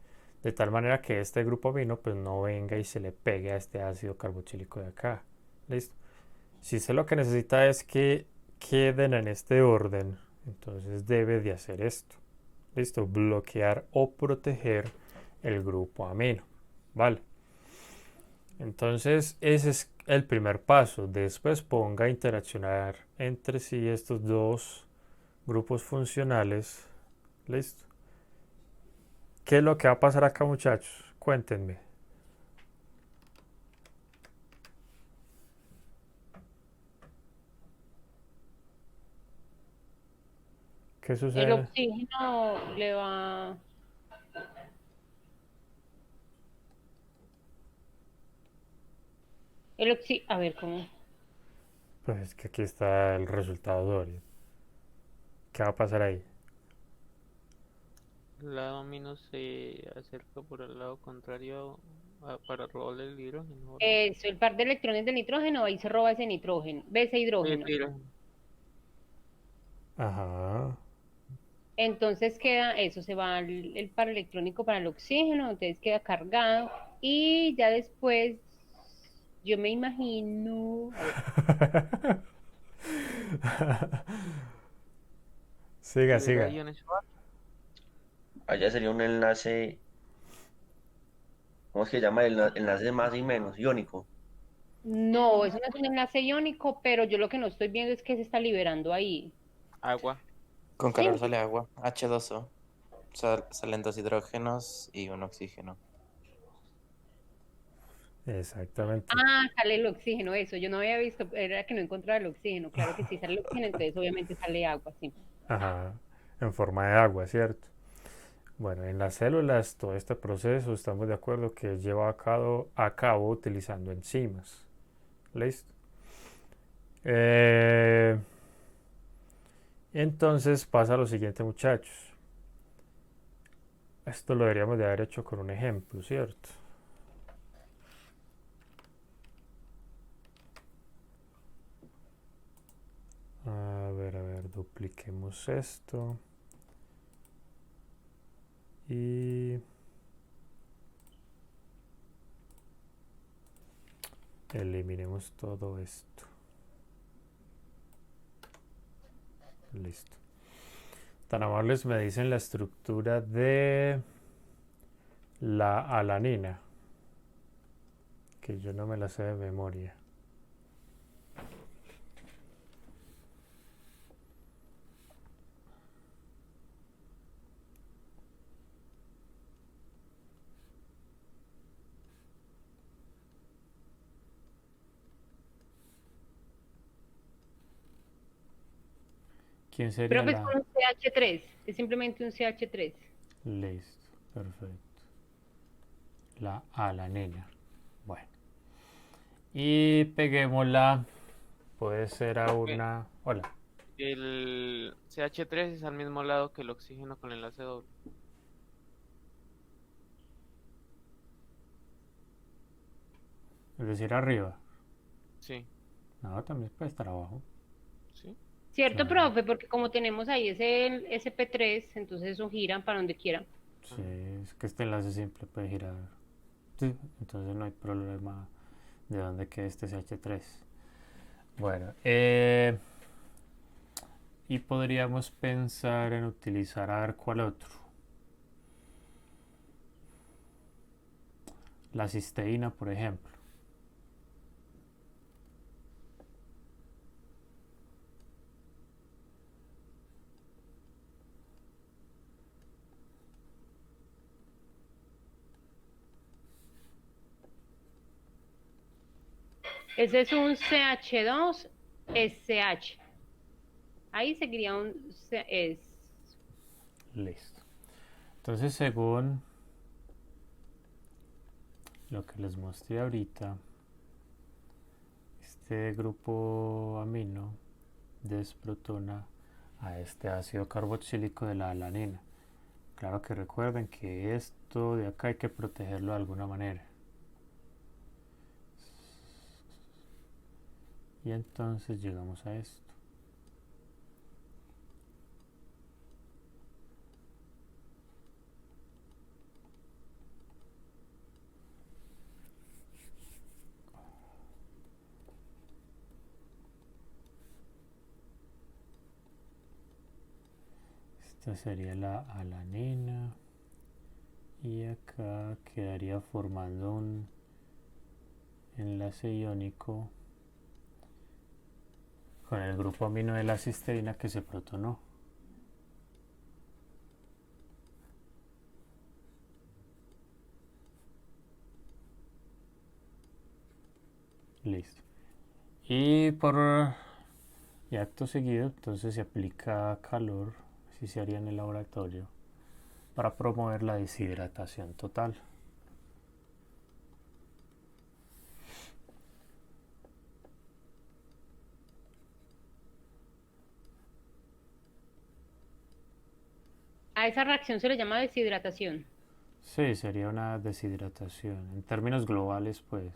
De tal manera que este grupo amino pues no venga y se le pegue a este ácido carboxílico de acá. ¿Listo? Si usted lo que necesita es que queden en este orden, entonces debe de hacer esto. ¿Listo? Bloquear o proteger el grupo amino. ¿Vale? Entonces ese es el primer paso. Después ponga a interaccionar entre sí estos dos grupos funcionales. ¿Listo? ¿Qué es lo que va a pasar acá, muchachos? Cuéntenme. ¿Qué El sucede? oxígeno le va... A ver, ¿cómo? Pues es que aquí está el resultado Dory. ¿Qué va a pasar ahí? El lado amino se acerca por el lado contrario para robarle el hidrógeno, ¿verdad? Eso, el par de electrones del nitrógeno, ahí se roba ese nitrógeno, ve ese Ese hidrógeno. hidrógeno. Ajá. Entonces queda, eso se va el par electrónico para el oxígeno, entonces queda cargado y ya después, yo me imagino, a ver, Siga, Libera siga. iones suaves. Allá sería un enlace, ¿cómo es que se llama? El enlace de más y menos, iónico. no, eso no es un enlace iónico, pero yo lo que no estoy viendo es que se está liberando ahí. Agua. Con calor Sí. sale agua, H2O. Salen dos hidrógenos y un oxígeno. Exactamente. Ah, sale el oxígeno, eso, yo no había visto, era que no encontraba el oxígeno, claro que sí sale el oxígeno, entonces obviamente sale agua, sí. Ajá. En forma de agua, ¿cierto? Bueno, en las células todo este proceso estamos de acuerdo que es llevado a cabo utilizando enzimas. ¿Listo? Eh, entonces pasa lo siguiente, muchachos. Esto lo deberíamos de haber hecho con un ejemplo, ¿cierto? A ver, dupliquemos esto. Y eliminemos todo esto. Listo. Tan amables me dicen la estructura de la alanina, que yo no me la sé de memoria. ¿Quién sería Profe, es la? con un CH3, es simplemente un CH3. Listo, perfecto. La alanina. Bueno. Y peguémosla. Puede ser a Profe, una. Hola. el CH3 es al mismo lado que el oxígeno con enlace doble. Es decir, arriba. Sí, No, también puede estar abajo. sí. ¿Cierto, Claro. profe? Porque como tenemos ahí ese SP3, entonces eso giran para donde quieran. Sí, es que este enlace simple puede girar. Sí, entonces no hay problema de dónde quede este CH3. Bueno, y podríamos pensar en utilizar, a ver cuál otro. La cisteína, por ejemplo. Ese es un CH2SH. Ahí seguiría un Listo. Entonces, según lo que les mostré ahorita, este grupo amino desprotona a este ácido carboxílico de la alanina. Claro que recuerden que esto de acá hay que protegerlo de alguna manera. Y entonces llegamos a esto. Esta sería la alanina. Y acá quedaría formando un enlace iónico con el grupo amino de la cisteína que se protonó. Listo. Y acto seguido, entonces se aplica calor, así se haría en el laboratorio, para promover la deshidratación total. A esa reacción se le llama deshidratación. Sí, sería una deshidratación. En términos globales, pues.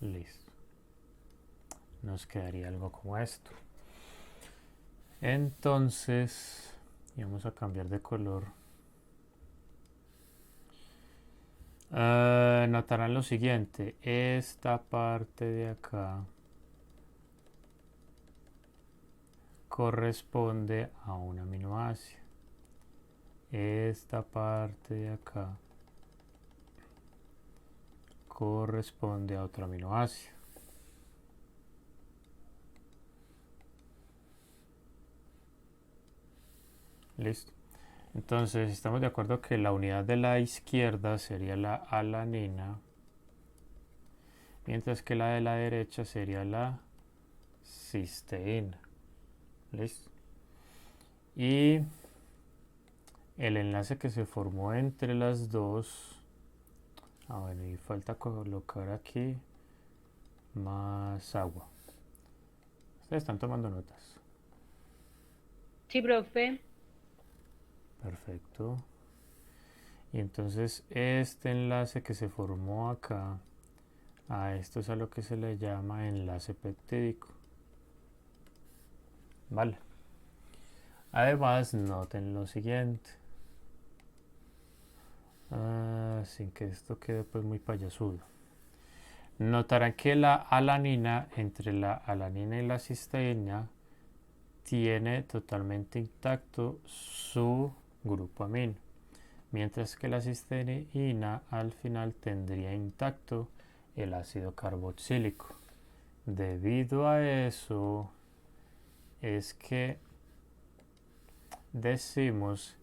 Listo. Nos quedaría algo como esto. Entonces, y vamos a cambiar de color. Notarán lo siguiente. Esta parte de acá corresponde a un aminoácido. Esta parte de acá corresponde a otro aminoácido. Listo. Entonces, estamos de acuerdo que la unidad de la izquierda sería la alanina, mientras que la de la derecha sería la cisteína. Listo. Y el enlace que se formó entre las dos. Bueno, y falta colocar aquí más agua. Ustedes están tomando notas. Sí, profe. Perfecto. Y entonces este enlace que se formó acá, a esto es a lo que se le llama enlace peptídico. Vale. Además, noten lo siguiente. Sin que esto quede pues muy payasudo. Notarán que la alanina, entre la alanina y la cisteína, tiene totalmente intacto su grupo amino, mientras que la cisteína al final tendría intacto el ácido carboxílico. Debido a eso es que decimos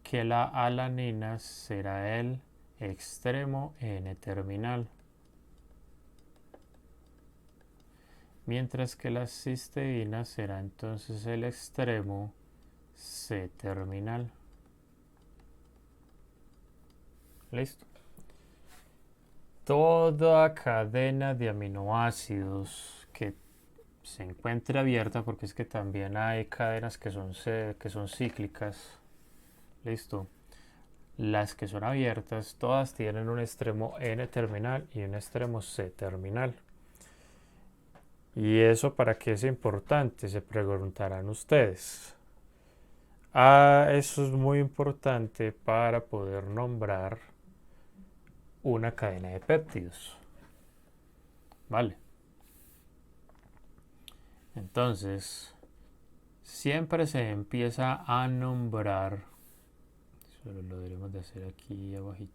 que la alanina será el extremo N-terminal, mientras que la cisteína será entonces el extremo C-terminal. Listo. Toda cadena de aminoácidos que se encuentre abierta, porque es que también hay cadenas que son cíclicas. Listo. Las que son abiertas, todas tienen un extremo N-terminal y un extremo C-terminal. ¿Y eso para qué es importante? Se preguntarán ustedes. Eso es muy importante para poder nombrar una cadena de péptidos. Vale. Entonces, siempre se empieza a nombrar, solo lo debemos de hacer aquí abajito.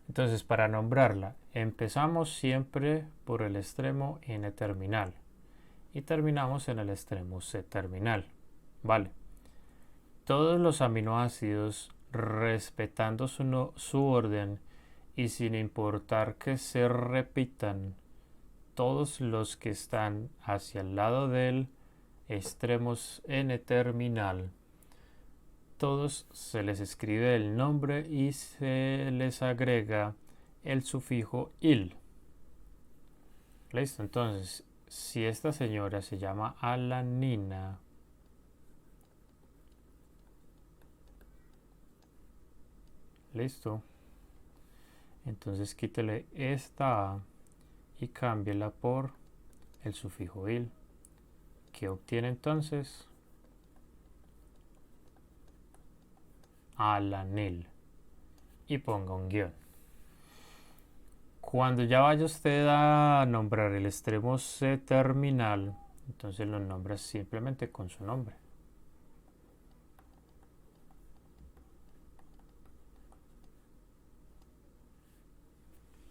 Entonces, para nombrarla, empezamos siempre por el extremo N-terminal y terminamos en el extremo C-terminal. Vale. Todos los aminoácidos, respetando su orden y sin importar que se repitan, todos los que están hacia el lado del extremo N-terminal, todos se les escribe el nombre y se les agrega el sufijo -il. Listo, entonces, si esta señora se llama alanina, listo, entonces quítele esta A y cámbiela por el sufijo -il, que obtiene entonces alanil, y ponga un guión. Cuando ya vaya usted a nombrar el extremo C terminal, entonces lo nombra simplemente con su nombre.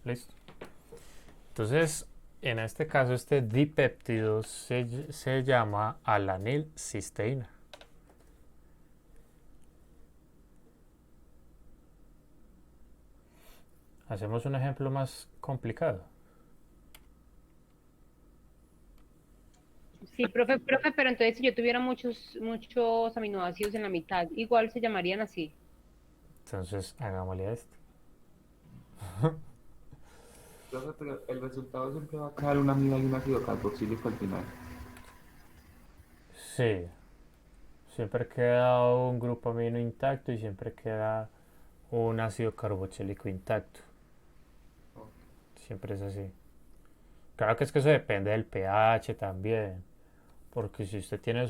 Listo. Entonces, en este caso, este dipéptido se llama alanilcisteína. Hacemos un ejemplo más complicado. Sí, profe, pero entonces si yo tuviera muchos aminoácidos en la mitad, igual se llamarían así. Entonces, hagámosle esto. Profe, pero el resultado siempre va a quedar una amida y un ácido carboxílico al final. Sí, siempre queda un grupo amino intacto y siempre queda un ácido carboxílico intacto. Siempre es así. Claro que es que eso depende del pH también. Porque si usted tiene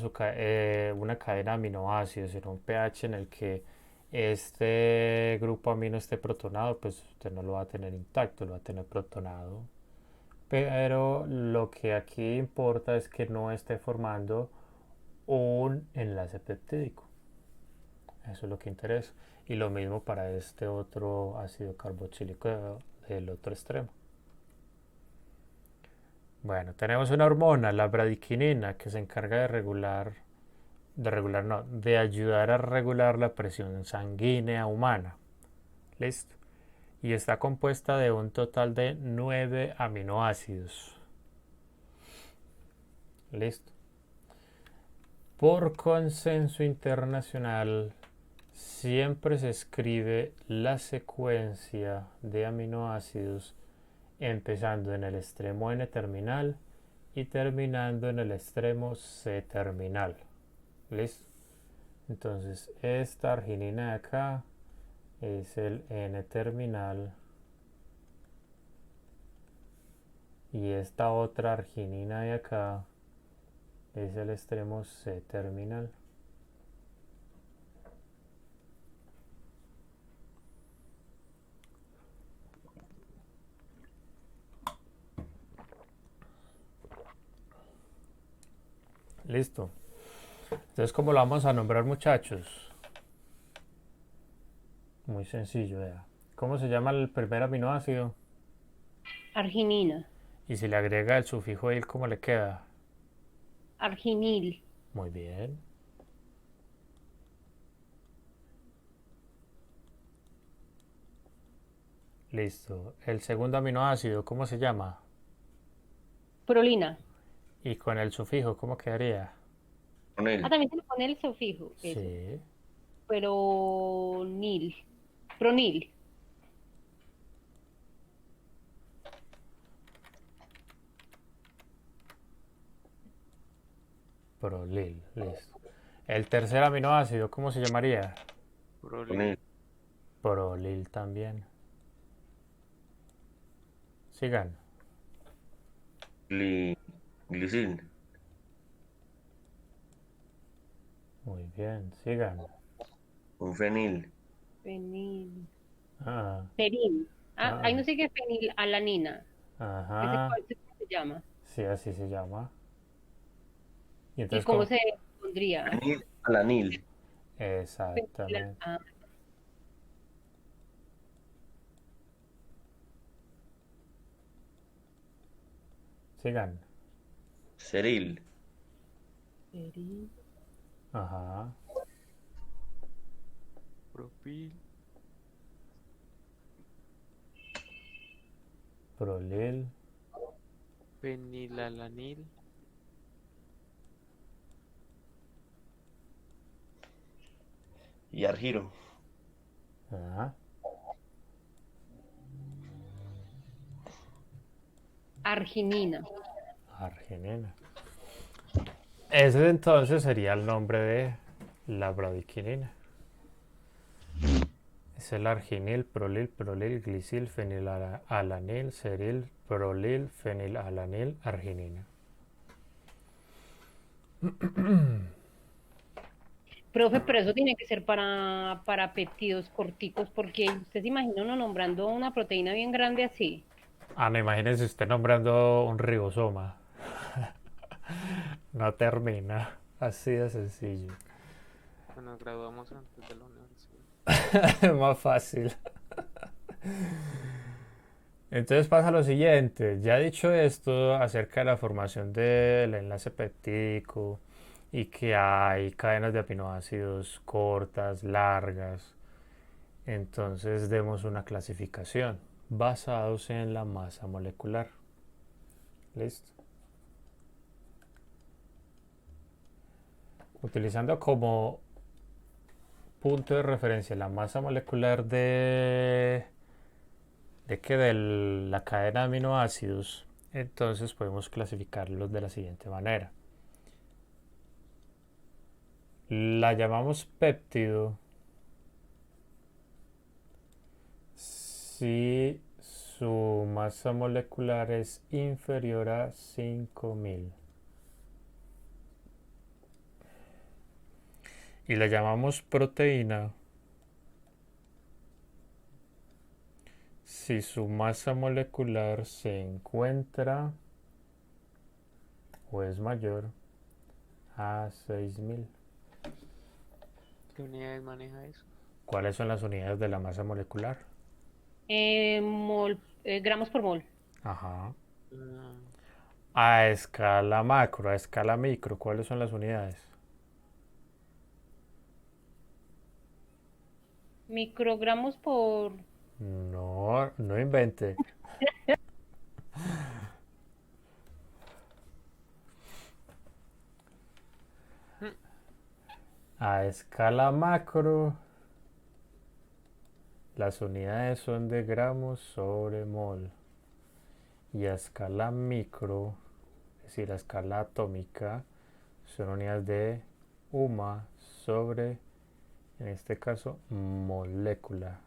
una cadena de aminoácidos en un pH en el que este grupo amino esté protonado, pues usted no lo va a tener intacto, lo va a tener protonado. Pero lo que aquí importa es que no esté formando un enlace peptídico. Eso es lo que interesa. Y lo mismo para este otro ácido carboxílico del otro extremo. Bueno, tenemos una hormona, la bradiquinina, que se encarga de ayudar a regular la presión sanguínea humana. Listo. Y está compuesta de un total de 9 aminoácidos. Listo. Por consenso internacional, siempre se escribe la secuencia de aminoácidos empezando en el extremo N terminal y terminando en el extremo C terminal. ¿Listo? Entonces, esta arginina de acá es el N terminal y esta otra arginina de acá es el extremo C terminal. Listo. Entonces, ¿cómo lo vamos a nombrar, muchachos? Muy sencillo, ya. ¿Cómo se llama el primer aminoácido? Arginina, Y si le agrega el sufijo il, ¿cómo le queda? arginil, Muy bien. Listo. El segundo aminoácido, ¿cómo se llama? prolina. Y con el sufijo, ¿cómo quedaría? Con él. También se le pone el sufijo, eso. Sí. Pero pronil, Prolil. Listo. El tercer aminoácido, ¿cómo se llamaría? Con Prolil. él. Prolil también. Sigan. Glicil. Muy bien, sigan. Un fenil. fenil, Ah, ferin. Ahí Ah. no sigue fenilalanina. ¿Ese ajá. cuál se llama? Sí, así se llama. Y ¿Y entonces, cómo ¿cómo? se pondría? Fenil alanil. Exactamente. Sigan. Ceril. Ferin, Ajá. Propil. Prolil. Fenilalanil. Y argiro. Ajá. arginina. Arginina. Ese entonces sería el nombre de la bradiquinina. Es el arginil, prolil, glicil, fenilalanil, ceril, prolil, fenilalanil, arginina. Profe, pero eso tiene que ser para péptidos corticos, porque usted se imagina uno nombrando una proteína bien grande así. Ah, no, imagínense usted nombrando un ribosoma. No termina. Así de sencillo. Nos graduamos antes de la universidad. Más fácil. Entonces pasa lo siguiente. Ya dicho esto acerca de la formación del enlace peptídico y que hay cadenas de aminoácidos cortas, largas, entonces demos una clasificación basados en la masa molecular. ¿Listo? Utilizando como punto de referencia la masa molecular de la cadena de aminoácidos, entonces podemos clasificarlos de la siguiente manera. La llamamos péptido si su masa molecular es inferior a 5000. Y la llamamos proteína si su masa molecular se encuentra o es mayor a 6000. ¿Qué unidades maneja eso? ¿Cuáles son las unidades de la masa molecular? Gramos por mol. Ajá. Ah, A escala macro, a escala micro, ¿cuáles son las unidades? Microgramos por... No, no invente. A escala macro, las unidades son de gramos sobre mol. Y a escala micro, es decir, a escala atómica, son unidades de UMA sobre, en este caso, molécula.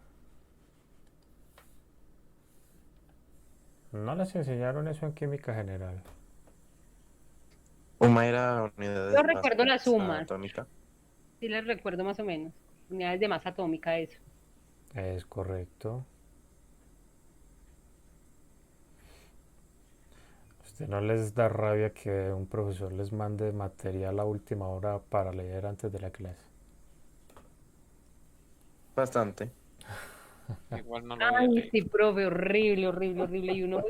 ¿No les enseñaron eso en química general? UMA era unidad Yo de recuerdo las masa sumas, atómica. sí les recuerdo más o menos. Unidades de masa atómica, eso. Es correcto. ¿Usted no les da rabia que un profesor les mande material a última hora para leer antes de la clase? Bastante. Igual no lo voy a Ay, leer. sí, profe, horrible, horrible, horrible. Y uno,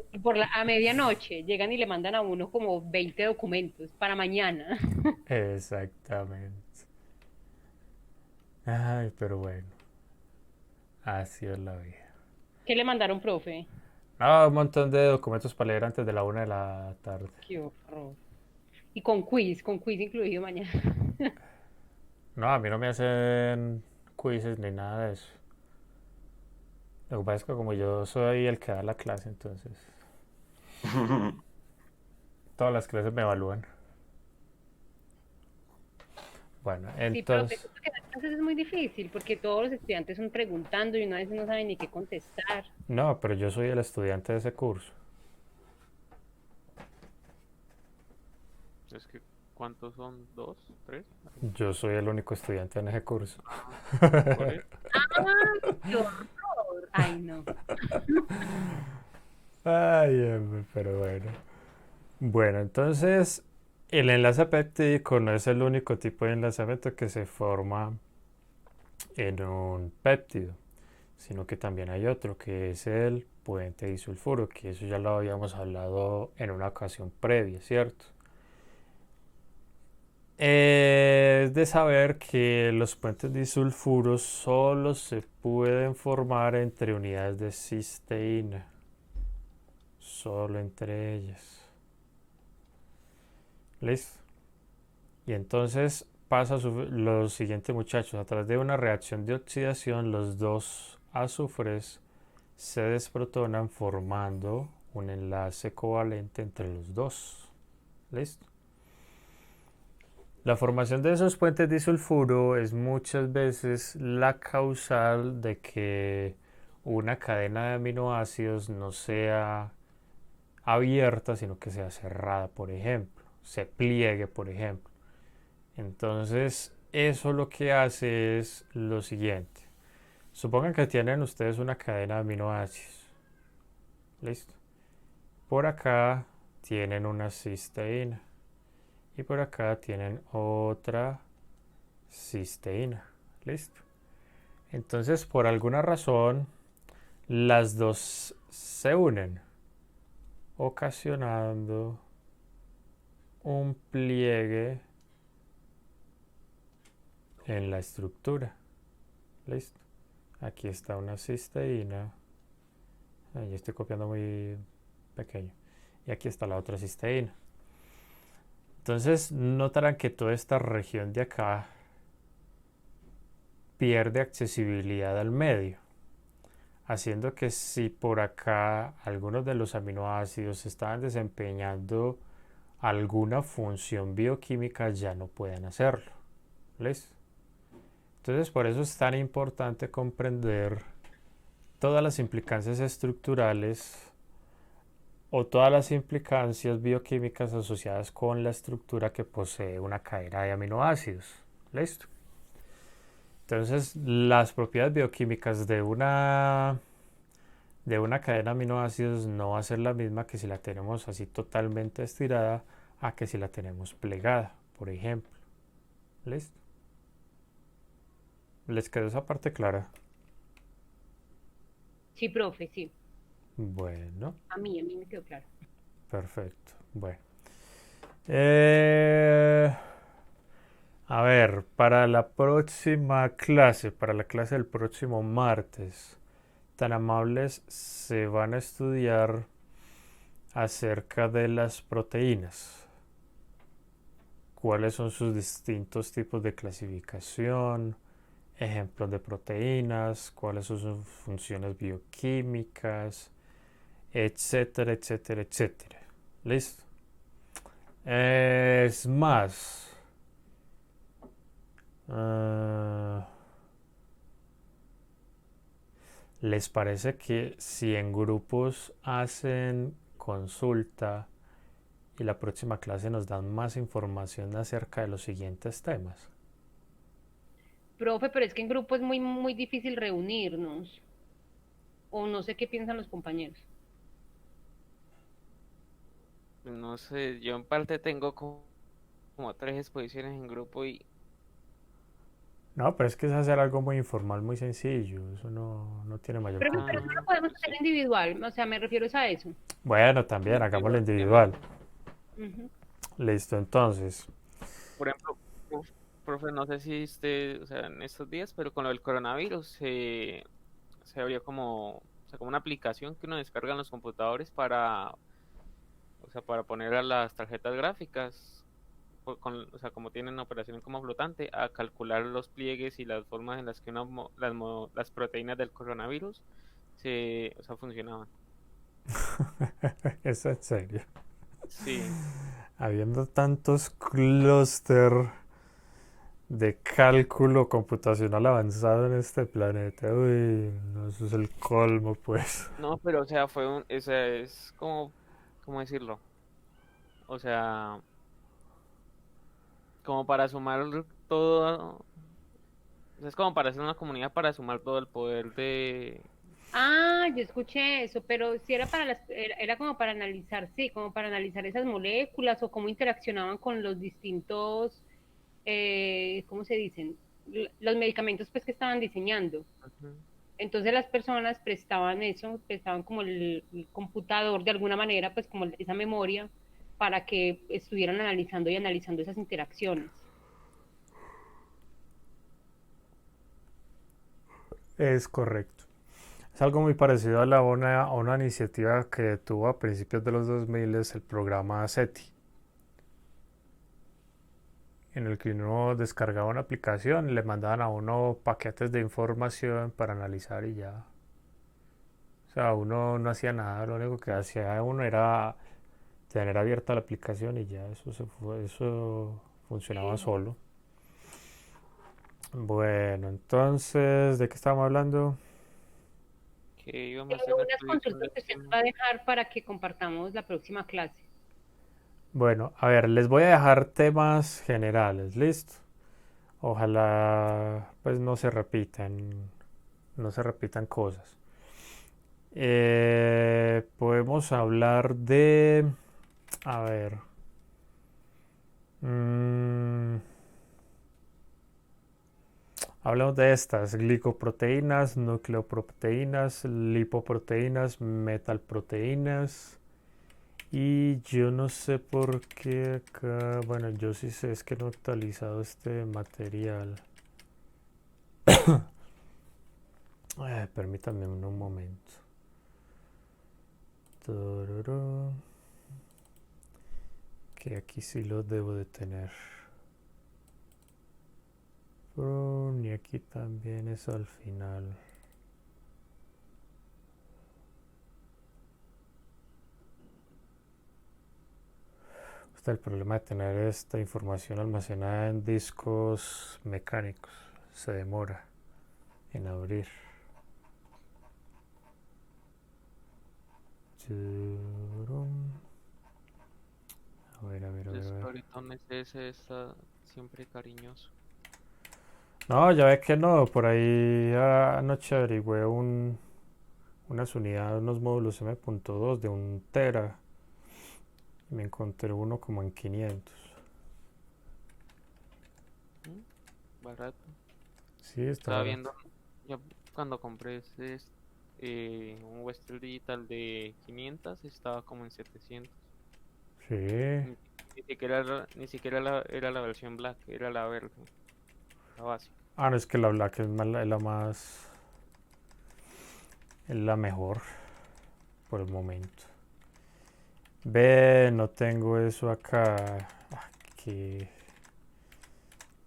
a medianoche llegan y le mandan a uno como 20 documentos para mañana. Exactamente. Ay, pero bueno, así es la vida. ¿Qué le mandaron, profe? Ah, un montón de documentos para leer antes de la 1 de la tarde. Qué horror. Y con quiz incluido mañana. No, a mí no me hacen quizzes ni nada de eso. Lo que pasa es que como yo soy el que da la clase, entonces todas las clases me evalúan. Bueno, Sí, profe, entonces, siento que las clases es muy difícil porque todos los estudiantes son preguntando y uno a veces no sabe ni qué contestar. no, pero yo soy el estudiante de ese curso. Es que, ¿cuántos son? ¿Dos? ¿Tres? Yo soy el único estudiante en ese curso. Por eso. ¡Ah, qué horror! Ay, no. Ay, hombre, pero bueno. Bueno, entonces el enlace peptídico no es el único tipo de enlazamiento que se forma en un péptido, sino que también hay otro que es el puente disulfuro, que eso ya lo habíamos hablado en una ocasión previa, ¿cierto? Es de saber que los puentes disulfuros solo se pueden formar entre unidades de cisteína, solo entre ellas. ¿Listo? Y entonces pasa lo siguiente, muchachos. A través de una reacción de oxidación, los dos azufres se desprotonan formando un enlace covalente entre los dos. ¿Listo? La formación de esos puentes disulfuro es muchas veces la causal de que una cadena de aminoácidos no sea abierta, sino que sea cerrada, por ejemplo, se pliegue, por ejemplo. Entonces, eso lo que hace es lo siguiente. Supongan que tienen ustedes una cadena de aminoácidos. ¿Listo? Por acá tienen una cisteína. Y por acá tienen otra cisteína. ¿Listo? Entonces, por alguna razón, las dos se unen, ocasionando un pliegue en la estructura. ¿Listo? Aquí está una cisteína. Yo estoy copiando muy pequeño. Y aquí está la otra cisteína. Entonces notarán que toda esta región de acá pierde accesibilidad al medio, haciendo que si por acá algunos de los aminoácidos estaban desempeñando alguna función bioquímica, ya no pueden hacerlo. ¿Listo? Entonces por eso es tan importante comprender todas las implicancias estructurales o todas las implicancias bioquímicas asociadas con la estructura que posee una cadena de aminoácidos. ¿Listo? Entonces, las propiedades bioquímicas de una cadena de aminoácidos no va a ser la misma que si la tenemos así totalmente estirada a que si la tenemos plegada, por ejemplo. ¿Listo? ¿Les quedó esa parte clara? Sí, profe, sí. Bueno, A mí me quedó claro. perfecto. Bueno. A ver, para la próxima clase, para la clase del próximo martes, tan amables, se van a estudiar acerca de las proteínas. cuáles son sus distintos tipos de clasificación, ejemplos de proteínas, cuáles son sus funciones bioquímicas, etcétera, etcétera, etcétera. ¿Listo? Es más, ¿les parece que si en grupos hacen consulta y la próxima clase nos dan más información acerca de los siguientes temas? Profe, pero es que en grupo es muy, muy difícil reunirnos. O no sé qué piensan los compañeros. No sé, yo en parte tengo como 3 exposiciones en grupo y No, pero es que es hacer algo muy informal, muy sencillo. Eso no tiene mayor Pero eso lo complejidad. podemos pues hacer sí, individual. O sea, me refiero es a eso. Bueno, también hagámoslo igual individual. Ujú. Listo, entonces. por ejemplo, profe, no sé si usted, o sea, en estos días, pero con lo del coronavirus se abrió como, o sea, como una aplicación que uno descarga en los computadores para, o sea, para poner a las tarjetas gráficas, o sea, como tienen operación como flotante, a calcular los pliegues y las formas en las que las proteínas del coronavirus o sea, funcionaban. Es en serio. Sí, Habiendo tantos clúster de cálculo computacional avanzado en este planeta, uy, no, eso es el colmo, pues. no, pero o sea, o sea, es como, ¿cómo decirlo? O sea, como para sumar todo, o sea, es como para hacer una comunidad para sumar todo el poder de... Ah, yo escuché eso, pero si era era como para analizar, sí, como para analizar esas moléculas o cómo interaccionaban con los distintos, ¿cómo se dicen? Los medicamentos pues que estaban diseñando. Ujú. Entonces las personas prestaban eso, prestaban como el computador de alguna manera, pues como esa memoria, para que estuvieran analizando y analizando esas interacciones. Es correcto. Es algo muy parecido a una iniciativa que tuvo a principios de los 2000 el programa SETI, en el que uno descargaba una aplicación y le mandaban a uno paquetes de información para analizar y ya. O sea, uno no hacía nada, lo único que hacía uno era tener abierta la aplicación y ya eso funcionaba Sí. solo. Bueno, entonces, ¿de qué estábamos hablando? Que íbamos a hacer una Unas exposición consultas del que usted nos tema. va a dejar para que compartamos la próxima clase. Bueno, a ver, les voy a dejar temas generales, ¿listo? Ojalá pues no se repitan cosas. Podemos hablar a ver, mm, hablamos de estas, glicoproteínas, nucleoproteínas, lipoproteínas, metalproteínas. Y yo no sé por qué acá, bueno, yo sí sé, es que no he actualizado este material. Permítanme un momento. Tururú, que aquí sí lo debo de tener. Y aquí también eso al final. Está el problema de tener esta información almacenada en discos mecánicos. Se demora en abrir. Turum. A ver, a ver, a ver, a Entonces, ver. ahorita un ese está siempre cariñoso. No, ya ve que no. Por ahí anoche averigüé unas unidades, unos módulos M.2 de 1 tera. Y me encontré uno como en 500. ¿Mm? Barato. Sí, está Estaba barato. viendo, yo cuando compré un Western Digital de 500 estaba como en 700. Sí. Ni siquiera, era la versión black, era la verde, la básica. Ah, no, es que la Black es la mejor por el momento. Ve, no tengo eso acá. Aquí.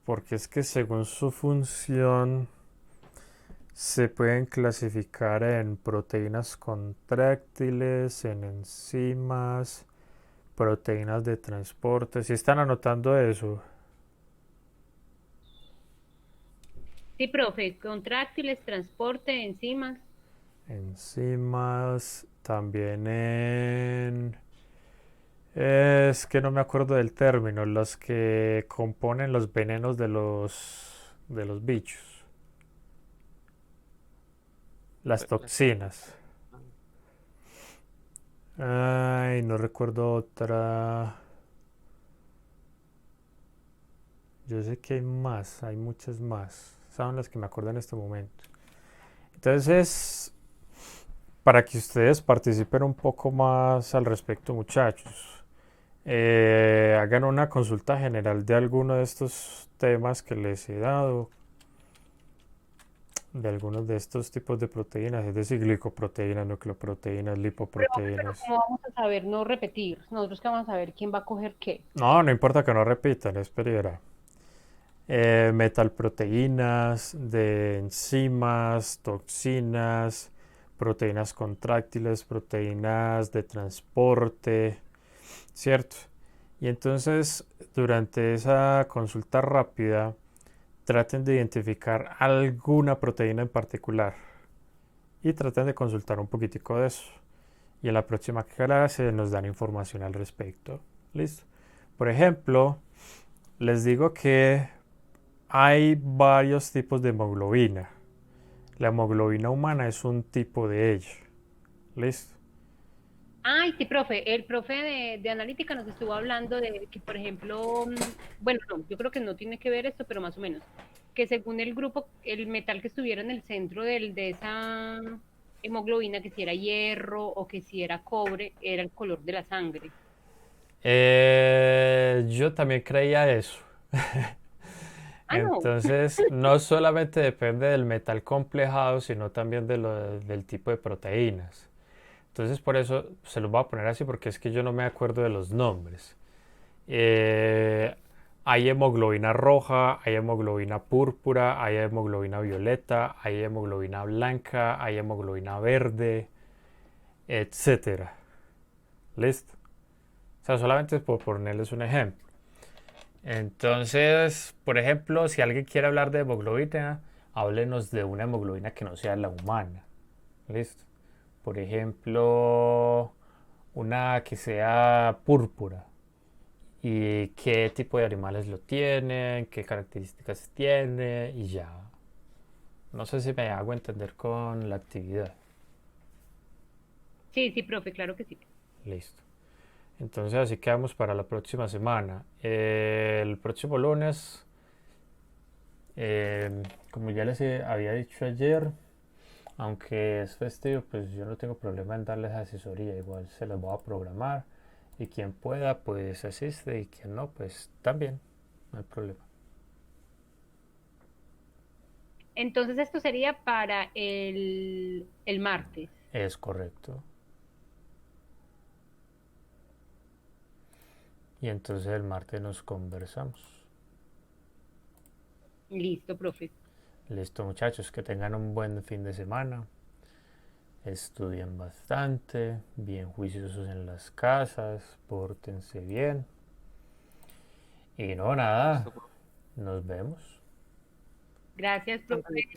porque es que según su función se pueden clasificar en proteínas contráctiles, en enzimas, proteínas de transporte. ¿Si están anotando eso? Sí, profe, contráctiles, transporte, enzimas. Enzimas, también en... Es que no me acuerdo del término, los que componen los venenos de los bichos, las Las toxinas. Ay, no recuerdo otra. Yo sé que hay más, hay muchas más. Son las que me acuerdo en este momento. Entonces, para que ustedes participen un poco más al respecto, muchachos, hagan una consulta general de alguno de estos temas que les he dado, de algunos de estos tipos de proteínas, es decir, glicoproteínas, nucleoproteínas, Profe, pero lipoproteínas. ¿cómo vamos a saber no repetir? Nosotros que vamos a saber quién va a coger qué. No, no importa que no repitan, espera. Metalproteínas, de enzimas, toxinas, proteínas contráctiles, proteínas de transporte, ¿cierto? Y entonces, durante esa consulta rápida, traten de identificar alguna proteína en particular y traten de consultar un poquitico de eso. Y en la próxima clase nos dan información al respecto. ¿Listo? Por ejemplo, les digo que hay varios tipos de hemoglobina. La hemoglobina humana es un tipo de ella. ¿Listo? Ay, sí, profe, el profe de analítica nos estuvo hablando de que, por ejemplo, bueno, no, yo creo que no tiene que ver esto, pero más o menos, que según el grupo, el metal que estuviera en el centro de esa hemoglobina, que si era hierro o que si era cobre, era el color de la sangre. Yo también creía eso. Ah, no. Entonces, no solamente depende del metal complejado, sino también del tipo de proteínas. Entonces, por eso se los voy a poner así, porque es que yo no me acuerdo de los nombres. Eh, Hay hemoglobina roja, hay hemoglobina púrpura, hay hemoglobina violeta, hay hemoglobina blanca, hay hemoglobina verde, etcétera. ¿Listo? O sea, solamente por ponerles un ejemplo. Entonces, por ejemplo, si alguien quiere hablar de hemoglobina, háblenos de una hemoglobina que no sea la humana. ¿Listo? Por ejemplo, una que sea púrpura. ¿Y qué tipo de animales lo tienen? ¿Qué características tiene? Y ya. No sé si me hago entender con la actividad. Sí, sí, profe, claro que sí. Listo. Entonces así quedamos para la próxima semana. El próximo lunes, como ya les había dicho ayer, aunque es festivo, pues yo no tengo problema en darles asesoría. Igual se las voy a programar. Y quien pueda, pues asiste. Y quien no, pues también. No hay problema. Entonces esto sería para el martes. Es correcto. Y entonces el martes nos conversamos. Listo, profe. Listo, muchachos, que tengan un buen fin de semana. Estudien bastante, bien juiciosos en las casas, pórtense bien. Y no, nada, Listo, profe. nos vemos. Gracias, profe.